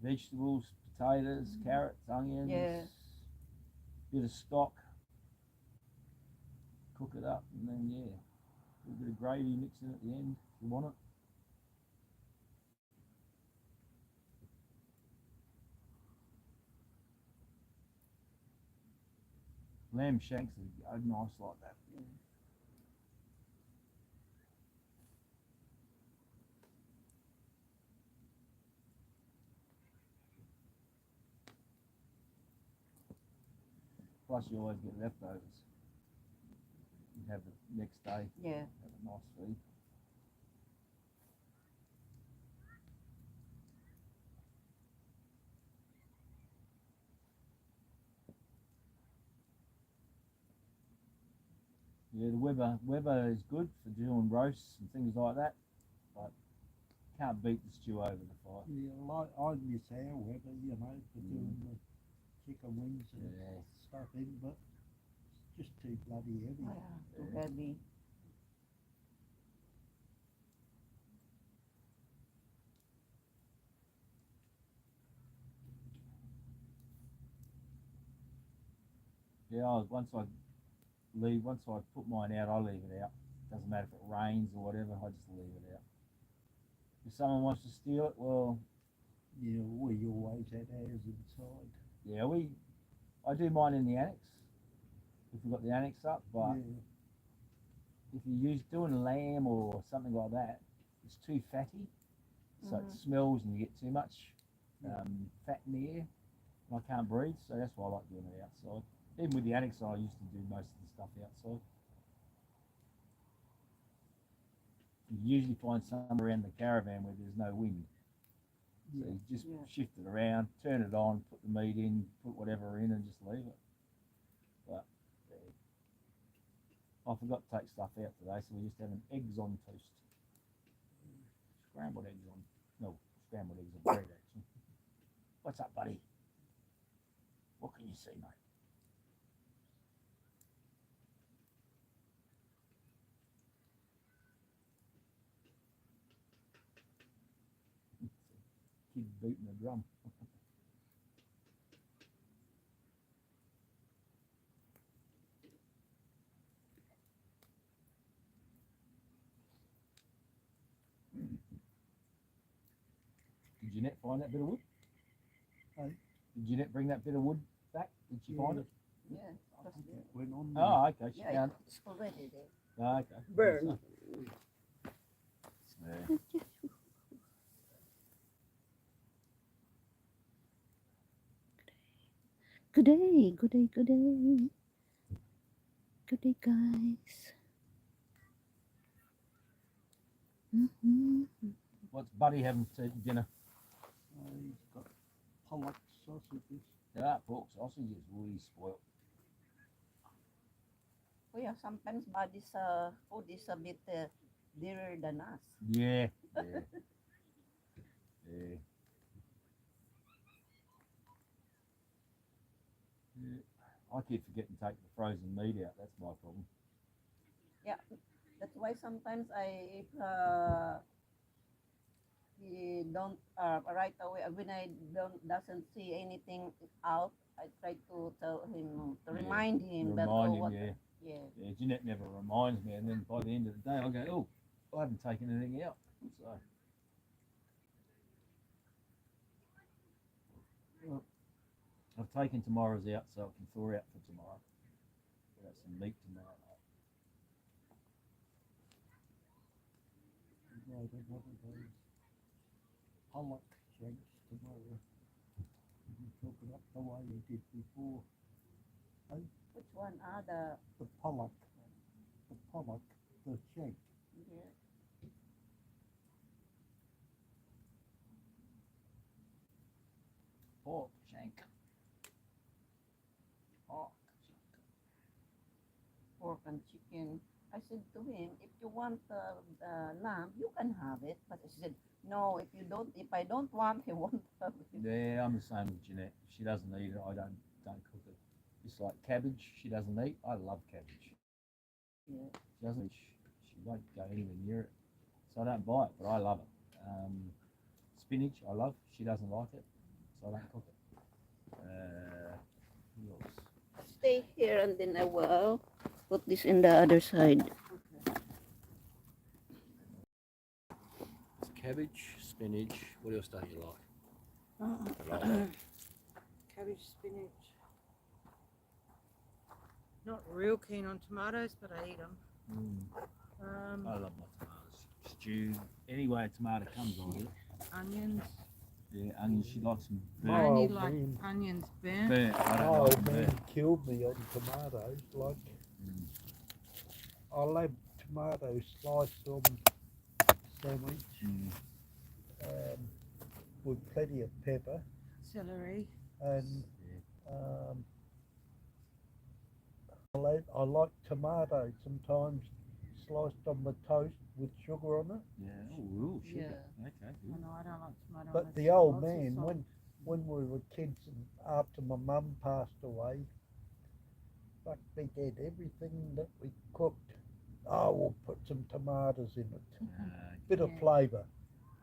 vegetables, potatoes, carrots, onions, Yeah. bit of stock, cook it up, and then yeah, a bit of gravy mix in at the end if you want it. Lamb shanks are nice like that. Plus you always get leftovers. You have it next day, Yeah. have a nice feed. Yeah, the Weber is good for doing roasts and things like that, but can't beat the stew over the fire. Yeah, like I miss our Weber, you know, for doing the chicken wings and Yeah. stuff in, but it's just too bloody heavy. Oh, yeah. Too Yeah. heavy. Yeah, once I put mine out, I leave it out. Doesn't matter if it rains or whatever, I just leave it out. If someone wants to steal it, well, Yeah, we always had ours inside. yeah, I do mine in the annex, if we've got the annex up, but Yeah, if you're doing lamb or something like that, it's too fatty, so it Mhm. smells and you get too much Yeah. fat in the air, and I can't breathe, so that's why I like doing it outside. Even with the annex, I used to do most of the stuff outside. You usually find somewhere around the caravan where there's no wind. So yeah. you just Yeah. shift it around, turn it on, put the meat in, put whatever in, and just leave it. But I forgot to take stuff out today, so we're just having eggs on toast. Scrambled eggs on. No, scrambled eggs on bread, actually. What's up, buddy? What can you see, mate? Kid beating a drum. Did Jeanette find that bit of wood? Did you bring that bit of wood back? Did she find it? Yeah, I that's think there. it went on there. Oh, okay. She Yeah, found it. it's already there. Oh, okay. Burn. Yeah. Good day, good day, good day. Good day, guys. What's Buddy having to dinner? He's got pollock sausages. Yeah, pork sausages. Really spoiled. Oh yeah, sometimes body's food is a bit dearer than us. Yeah. Yeah. Yeah. Yeah. I keep forgetting to take the frozen meat out. That's my problem. Yeah, that's why sometimes if he don't right away when I doesn't see anything out, I try to tell him to Yeah, remind him that Remind oh him, what yeah. yeah. Yeah, Jeanette never reminds me, and then by the end of the day, I go, oh, I haven't taken anything out. So, well, I've taken tomorrow's out so I can thaw out for tomorrow. Got some meat tomorrow night. He's made one of those pollock shanks tomorrow. You cook it up the way you did before. Which one? The pollock, the shank. Yeah. Pork shank. Pork shank. Pork and chicken. I said to him, if you want lamb, you can have it. But he said, no, if I don't want, he won't have it. Yeah, I'm the same with Jeanette. If she doesn't eat it, I don't cook it. It's like cabbage, she doesn't eat. I love cabbage. Yeah. She doesn't. She won't go anywhere near it. So I don't buy it, but I love it. Spinach, I love. She doesn't like it, so I don't cook it. Who else? Stay here and then I will put this in the other side. It's cabbage, spinach. What else don't you like? I like that. Cabbage, spinach. Not real keen on tomatoes, but I eat them. I love my tomatoes. Stew. Any way a tomato comes on it. Onions. Yeah, onions. She likes them I burnt. only old like man. onions burnt. Burnt. I My don't like old them man burnt. killed me on tomatoes. Like, I'll have tomato sliced on sandwich with plenty of pepper Celery. and I like tomato sometimes sliced on the toast with sugar on it. Yeah. Oh, sugar. Yeah. Okay. Oh, Good. no, I don't like tomato. But unless the there's old lots of man, salt. when we were kids and after my mum passed away, fuck me dead, everything that we cooked, we'll put some tomatoes in it. Bit of Yeah. flavour.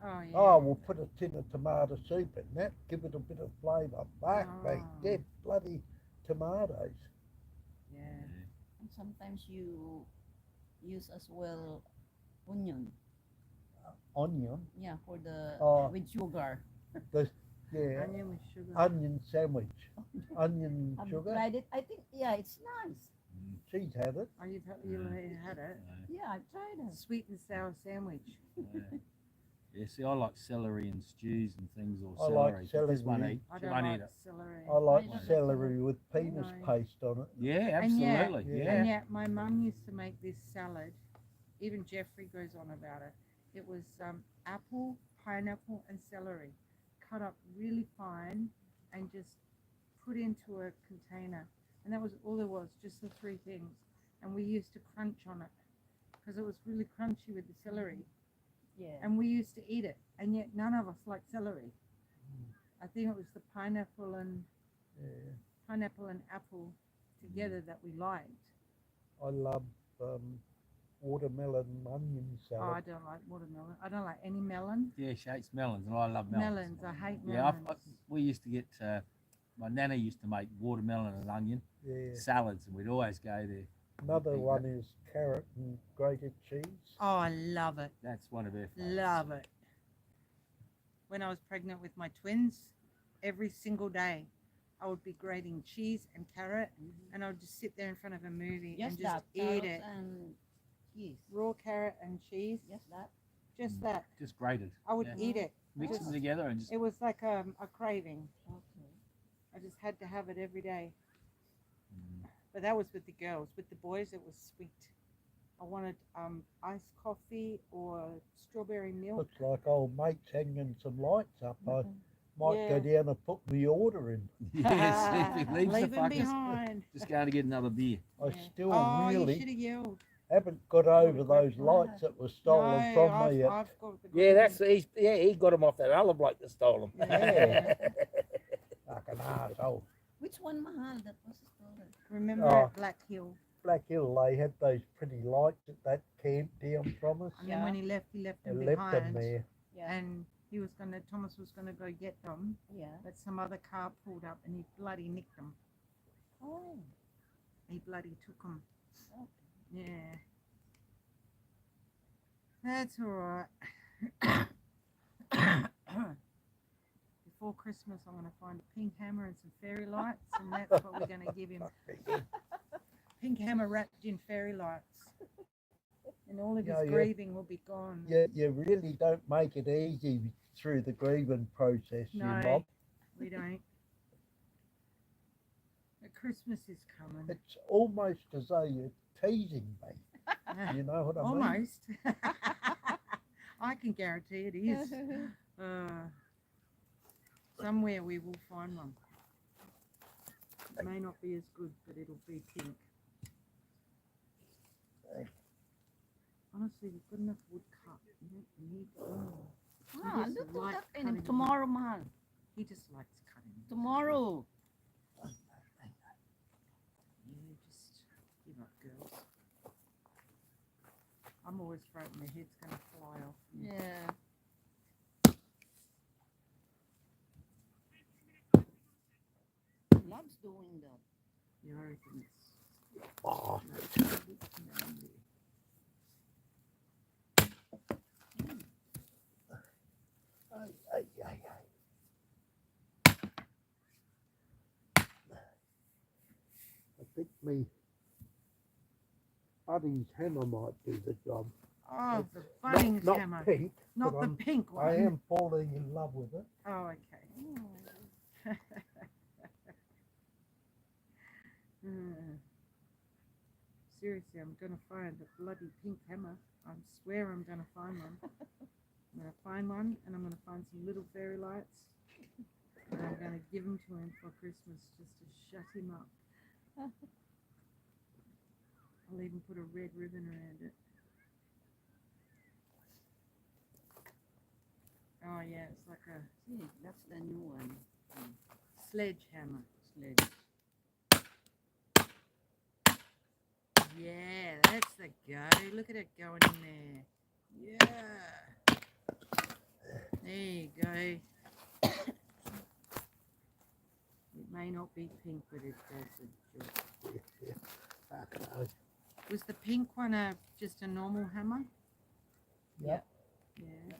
Oh, yeah. Oh, we'll put a tin of tomato soup in that, give it a bit of flavour. Fuck me Oh. dead, bloody tomatoes. Yeah. And sometimes you use as well onion. Onion, Yeah, for the Oh. with sugar. yeah, Onion with sugar. onion sandwich, onion Have you sugar. tried it? I think yeah, it's nice. She's had it. Oh, you had it. Yeah, I've tried it. Sweet and sour sandwich. Yeah, see, I like celery and stews and things, or I celery. like but this won't celery. eat. I She don't won't like eat it. celery. I like I don't celery with penis No. paste on it. Yeah, And yet- absolutely. Yeah. Yeah. And yet, my mum used to make this salad. Even Jeffrey goes on about it. It was apple, pineapple, and celery, cut up really fine, and just put into a container. And that was all there was, just the three things. And we used to crunch on it because it was really crunchy with the celery. Yeah. And we used to eat it, and yet none of us liked celery. I think it was the pineapple and apple together that we liked. I love watermelon and onion Oh, I salad. don't like watermelon. I don't like any melon. Yeah, she hates melons, and I love melons. Melons. I hate Yeah, melons. we used to get. My nana used to make watermelon and onion Yeah. salads, and we'd always go there. Another Big one is carrot and grated cheese. Oh, I love it. That's one of her favorites. Love it. When I was pregnant with my twins, every single day. I would be grating cheese and carrot, and I would just sit there in front of a movie and just that, eat carrots it. and cheese. Raw carrot and cheese, Just that. just that. Just grated. I would Yeah. eat it. Mix Just- them together and just. It was like a craving. Okay. I just had to have it every day. Mm. But that was with the girls. With the boys, it was sweet. I wanted iced coffee or strawberry milk. Looks like old mate's hanging some lights up. I might Yeah. go down and put the order in. Yes, if he leaves the Leave him fuckers, behind. just going to get another beer. I Yeah. still Oh, you should really have yelled. haven't got over those regret lights that were stolen from I've, me yet. I've got the Yeah, green. he got him off that other bloke that stole him. Yeah. Like an arsehole. Which one, Mahal? That was stolen. Remember Oh. at Black Hill? Black Hill, they had those pretty lights at that camp down from us. And then when he left They them left behind. them there. Yeah. And Thomas was gonna go get them, Yeah. but some other car pulled up and he bloody nicked them. Oh. He bloody took them. Okay. Yeah. That's all right. Before Christmas, I'm gonna find a pink hammer and some fairy lights, and that's what we're gonna give him. Pink hammer wrapped in fairy lights, and all of his Yeah, yeah. grieving will be gone. You really don't make it easy through the grieving process, you No. mob. We don't. But Christmas is coming. It's almost as though you're teasing me. You know what I mean? Almost. I can guarantee it is. Somewhere we will find one. It may not be as good, but it'll be pink. Honestly, we've got enough wood cut. You don't need more. Ah, just look like at that. cutting Tomorrow, Mahal. He just likes cutting. Tomorrow. Yeah, just give up, girls. I'm always frightened my head's going to fly off. Yeah. Loves doing that. Yeah, I reckon it's... Oh, ay, ay, ay. I think me Buddy's hammer might do the job. Oh, the Not- Bunnings not hammer. pink, Not but the I'm- pink one. I am falling in love with it. Oh, okay. Hmm. Seriously, I'm going to find a bloody pink hammer. I swear I'm going to find one. I'm going to find one, and I'm going to find some little fairy lights. And I'm going to give them to him for Christmas just to shut him up. I'll even put a red ribbon around it. Oh yeah, it's like a See, that's the new one. sledgehammer. Sledge. Yeah, that's the go. Look at it going in there. Yeah. There you go. It may not be pink, but it does the job. Yeah. Okay. Was the pink one just a normal hammer? Yep. Yeah.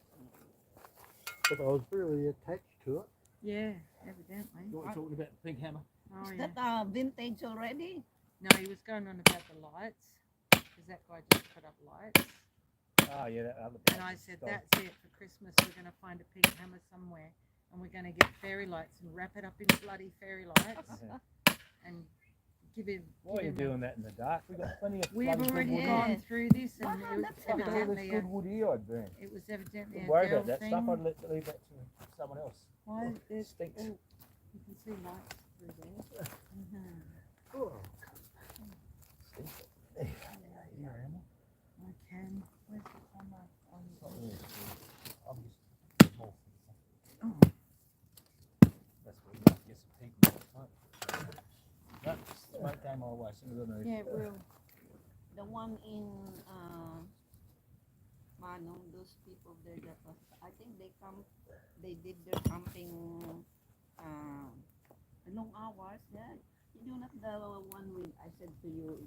But I was really attached to it. Yeah, evidently. You want talking about the pink hammer? Oh Is yeah. that vintage already? No, he was going on about the lights. Because that guy just put up lights. Oh yeah, that other. And I said, that's it for Christmas. We're going to find a pink hammer somewhere. And we're going to get fairy lights and wrap it up in bloody fairy lights. And give him. Why are you doing that in the dark? We've got plenty of. We've bloody good already wood gone here. through this, and Oh, it was that's Look at all this evidently good wood here I'd burn. it was evidently Don't a worry girl about that thing. stuff. I'd leave that to someone else. Why there's Stinks. oh, you can see lights through there. Oh, Stinks. here, Emma. I can. Where's the camera? Not really good. I'm just more. Oh, That's what we might get some pink in the smoke. No, smoke came my way. As soon as I moved. yeah, it will. The one in Manong, those people there that was, I think they did their camping long hours, yeah. You do not the one with, I said to you,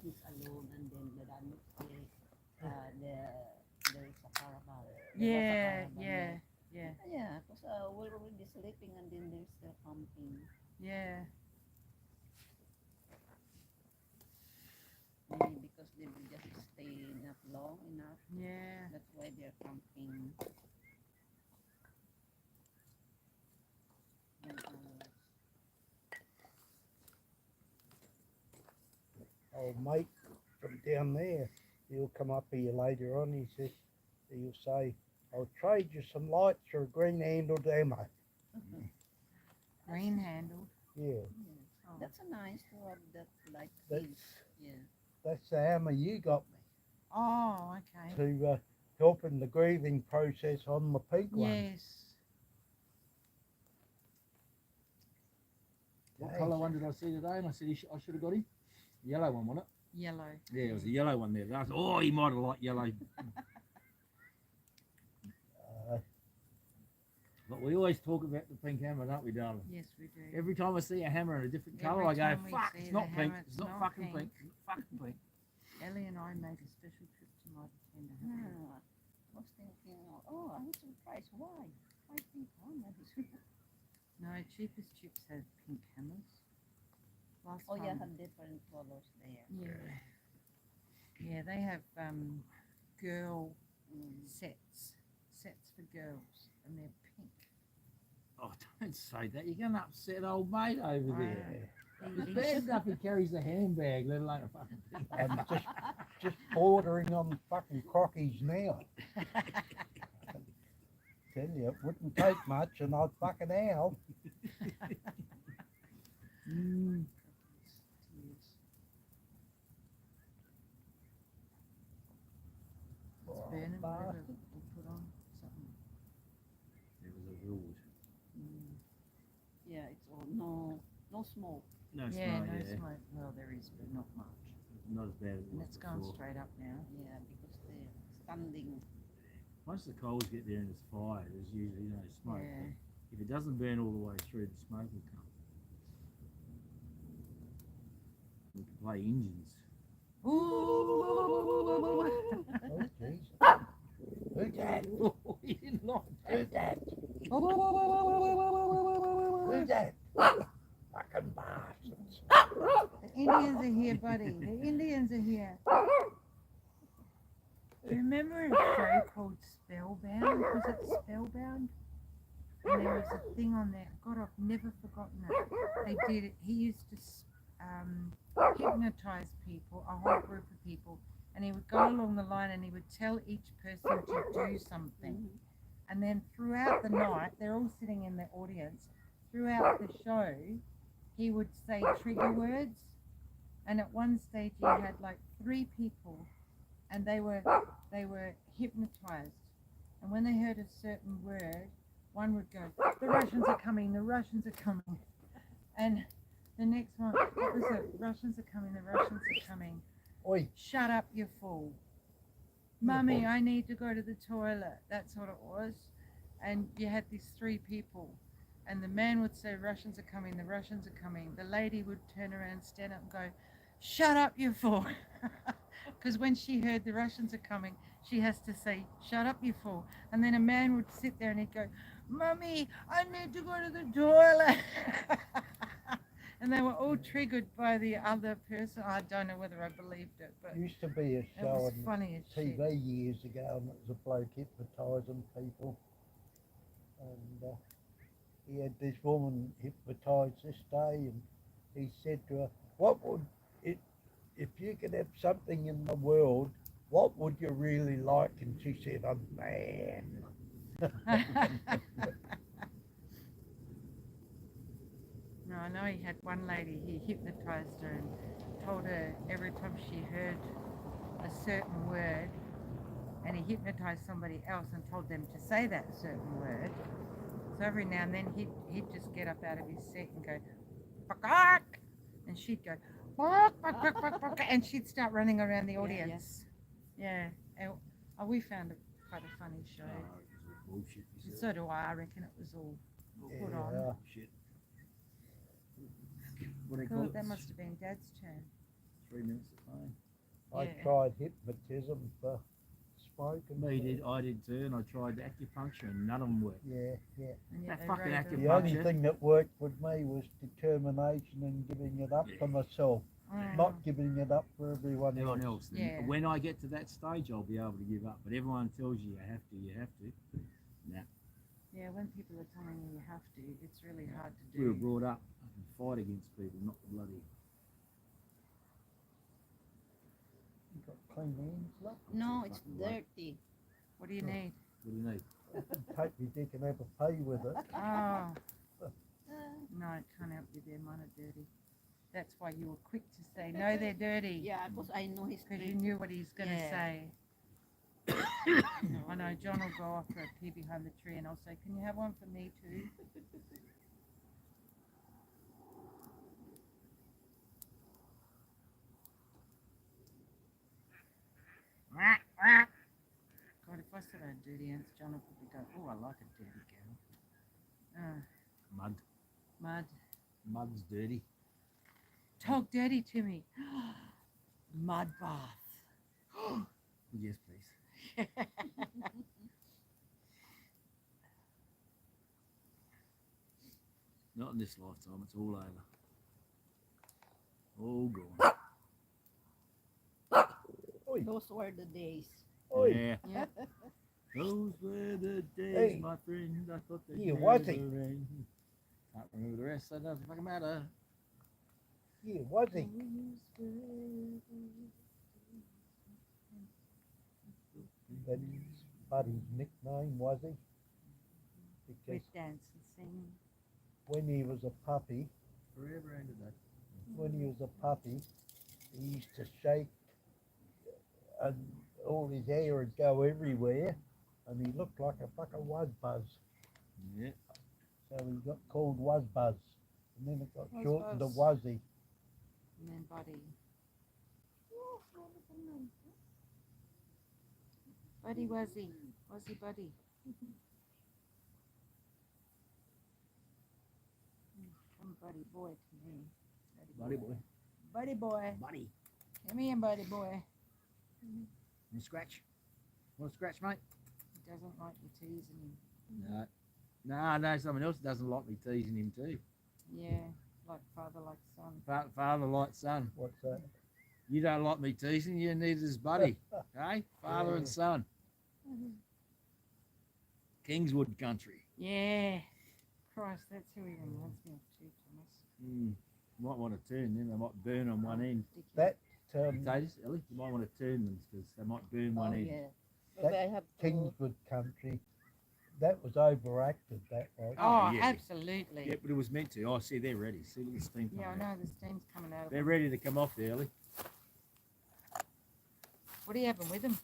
he's alone, and then the next day, there's a caravan. There was a Yeah, caravan, yeah, Yeah. Yeah, because we're already sleeping and then they're still pumping. Yeah. Maybe because they will just stay not long enough. Yeah. That's why they're pumping. Then, Old mate from down there, he'll come up here later on. He'll say, "I'll trade you some lights for a green-handled ammo." Green handled. Yeah, yeah. Oh. That's a nice to have that like that's this. Yeah. that's the hammer you got me Oh, okay. to help in the grieving process on the pink one. Yes. What Yes. colour one did I see today? And I said I should have got him. Yellow one, wasn't it? Yellow. Yeah, it was a yellow one there. Oh, he might have liked yellow. But we always talk about the pink hammer, don't we, darling? Yes, we do. Every time I see a hammer in a different Every colour, I go, time we fuck, see it's the not pink. hammer, It's not fucking pink. It's not fucking pink. Ellie and I made a special trip to Mitre 10 to have a look. I was thinking, oh, I'm surprised. Why? I think hammers. No, Cheapest Chips had pink hammers. Last Oh, yeah, time. have different colors there. Yeah. Yeah, they have girl Mm. sets for girls, and they're pink. Oh, don't say that. You're going to upset old mate over there. It's He- bad enough he carries a handbag, let alone a fucking pink. I'm just bordering on fucking crockies now. Tell you, it wouldn't take much, and I'd fucking out. Mm. It's burning whatever we put on something. It was a reward. Yeah, it's all no smoke. No Yeah, smoke, no yeah. smoke. Well, there is, but not much. Not as bad as it And was it's gone before. straight up now. Yeah, because they're standing. Once the coals get there and it's fire, there's usually no smoke. Yeah. If it doesn't burn all the way through, the smoke will come. We can play engines. Ooh! Oh, jeez. Who's that? You didn't like Who's that? Who's that? Fucking bastards. The Indians are here, buddy. The Indians are here. Do you remember a show called Spellbound? Was it Spellbound? And there was a thing on there. God, I've never forgotten it. They did it. He used to hypnotize people, a whole group of people, and he would go along the line and he would tell each person to do something. And then throughout the night, they're all sitting in the audience. Throughout the show, he would say trigger words. And at one stage, he had like 3 people, and they were hypnotized. And when they heard a certain word, one would go, "The Russians are coming! The Russians are coming!" And the next one, what was it? "Russians are coming! The Russians are coming!" Oi, "Shut up, you fool!" "Mummy, I need to go to the toilet." That's what it was. And you had these 3 people, and the man would say, "Russians are coming! The Russians are coming!" The lady would turn around, stand up, and go, "Shut up, you fool!" Because when she heard the Russians are coming, she has to say, "Shut up, you fool." And then a man would sit there and he'd go, "Mummy, I need to go to the toilet." And they were all triggered by the other person. I don't know whether I believed it, but used to be a it show was on funny as shit. TV years ago, and it was a bloke hypnotising people. And he had this woman hypnotised this day, and he said to her, "What would it, if you could have something in the world, what would you really like?" And she said, "A man." No, I know he had one lady, he hypnotized her and told her every time she heard a certain word, and he hypnotized somebody else and told them to say that certain word. So every now and then he'd just get up out of his seat and go, "Bark!" And she'd go, "Bark, bark, bark, bark, bark," and she'd start running around the audience. Yeah. And, we found it quite a funny show. Oh, it was all bullshit. You said. So do I. I reckon it was all put on. Yeah. Shit. What do they call God, it? that must have been Dad's turn. 3 minutes of fame. I Yeah. tried hypnotism for spoken. Me to. did, I did too, and I tried acupuncture and none of them worked. Yeah, yeah. And yet That they fucking rave active The about only Acupuncture. thing that worked with me was determination and giving it up Yeah. for myself, it. not giving it up for everyone Everyone else. else. And Yeah. when I get to that stage, I'll be able to give up. But everyone tells you have to, you have to. Nah, Yeah, when people are telling you you have to, it's really hard to we were do. brought up to fight against people, not the bloody. You got clean hands, love. No, it's Fucking right. dirty. What do you need? What do you need? Take your dick and have a pay with it. Oh, no, it can't help you there. Mine are dirty. That's why you were quick to say, no, they're dirty. Yeah, because I know his Because you trick. knew what he's going to Yeah. say. I know John will go after a pee behind the tree and I'll say, can you have one for me too? God, if I said I had dirty ants, John would probably go, oh, I like a dirty girl. Mud. Mud. Mud's dirty. Talk dirty to me. Mud bath. Yes, please. Not in this lifetime. It's all over. All gone. Oi, Those were the days. oi. Yeah. Yeah. Those were the days, Hey. my friend. I thought they Yeah, never was he? end. Can't remember the rest, so it doesn't fucking matter. Yeah, was he? That's Buddy's nickname, was he? Because We'd dance and sing. when he was a puppy, Forever and a day. when he was a puppy, he used to shake and all his hair would go everywhere and he looked like a fucking Wuzzbuzz. Yeah. So he got called Wuzzbuzz. And then it got shortened to Wuzzbuzz. Wuzzy. And then Buddy. Buddy Wuzzy. Wuzzy Buddy. Come Buddy Boy to me. Buddy boy. Buddy Boy. Buddy. Come here, Buddy Boy. You scratch? Want to scratch, mate? He doesn't like you teasing him. No. No, no, someone else doesn't like me teasing him too. Yeah, like father, like son. Father like son. What's that? You don't like me teasing you, neither does Buddy. Okay? Father and son. Kingswood country. Yeah. Christ, that's who he reminds me of too, Thomas. Might want to turn them. They might burn on one end. That Potatoes, Ellie? You might want to turn them because they might burn one Oh, end. yeah. That But I have to. Kingswood country, that was overacted, that was. Oh, yeah. absolutely. Yeah, but it was meant to. Oh, see, they're ready. See, look at the steam Yeah, I coming out. know the steam's coming out of They're them. ready to come off there, Ellie. What are you having with them?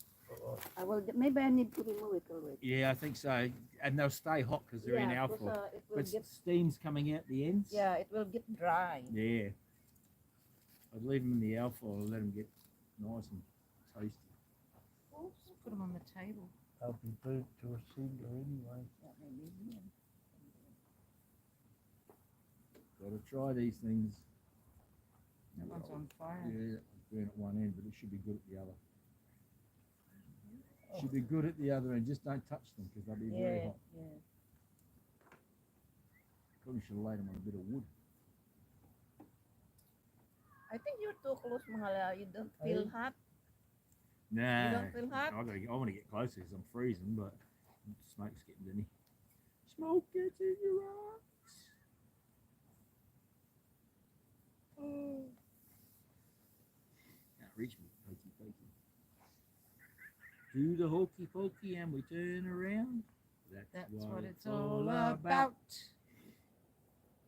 I will. Maybe I need to remove it already. Yeah, I think so. And they'll stay hot because they're in Yeah, alpha. 'cause, it will But get. steam's coming out the ends. Yeah, it will get dry. Yeah. I'd leave them in the alpha or let them get nice and toasty. Just put them on the table. They'll be burnt to a cinder anyway. That may be here. Got to try these things. That one's on fire. Yeah, burn at one end, but it should be good at the other. Should be good at the other end. Just don't touch them because they'll be very Yeah, hot. yeah. Probably should have laid them on a bit of wood. I think you're too close, Mahala. You don't feel Hey. hot. Nah, You don't feel hot? I want to get closer because I'm freezing, but smoke's getting to me. Smoke gets in your eyes. Oh. Can't reach me, pokey pokey. Do the hokey pokey and we turn around. That's what it's all about. It's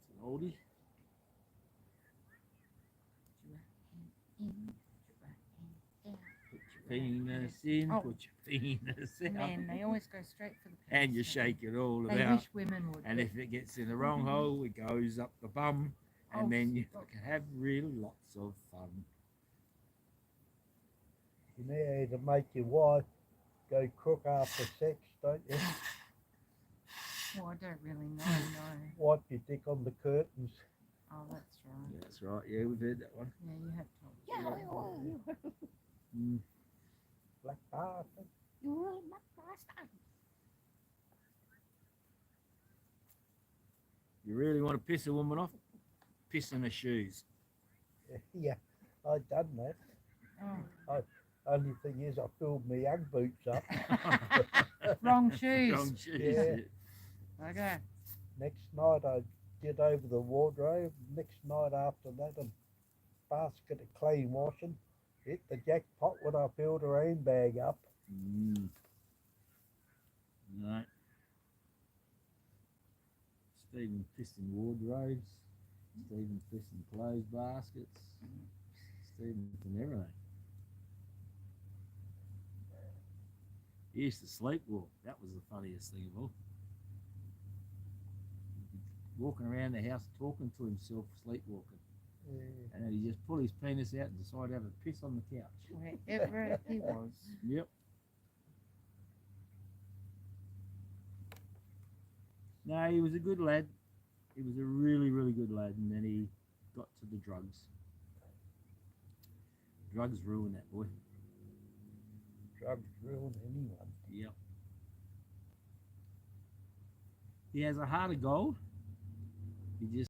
an oldie. Put your penis in, Oh. put your penis out. Men, they always go straight for the And you penis, don't shake it all they? They about. wish women would. And if it gets in the wrong hole, it goes up the bum. And Oh, then you stop. can have really lots of fun. You know how to make your wife go crook after sex, don't you? Oh, I don't really know, no. Wipe your dick on the curtains. Oh, that's right. That's right. Yeah, we've heard that one. Yeah, you have told. Yeah. Mm. Black bastard. You really not last time. You really want to piss a woman off? Piss in her shoes. Yeah, I done that. Oh, Only thing is, I filled my Ugg boots up. wrong shoes. Wrong shoes. Yeah. Okay. Next night, I get over the wardrobe. Next night after that, a basket of clean washing. Hit the jackpot when I filled her own bag up. Mm. Right. Stephen pissed in wardrobes. Stephen pissed in clothes baskets. Stephen's in everything. He used to sleepwalk. That was the funniest thing of all. Walking around the house talking to himself, sleepwalking. And then he just pull his penis out and decide to have a piss on the couch. Wherever he was. Yep. No, he was a good lad. He was a really, really good lad, and then he got to the drugs. Drugs ruin that boy. Drugs ruin anyone. Yep. He has a heart of gold. He just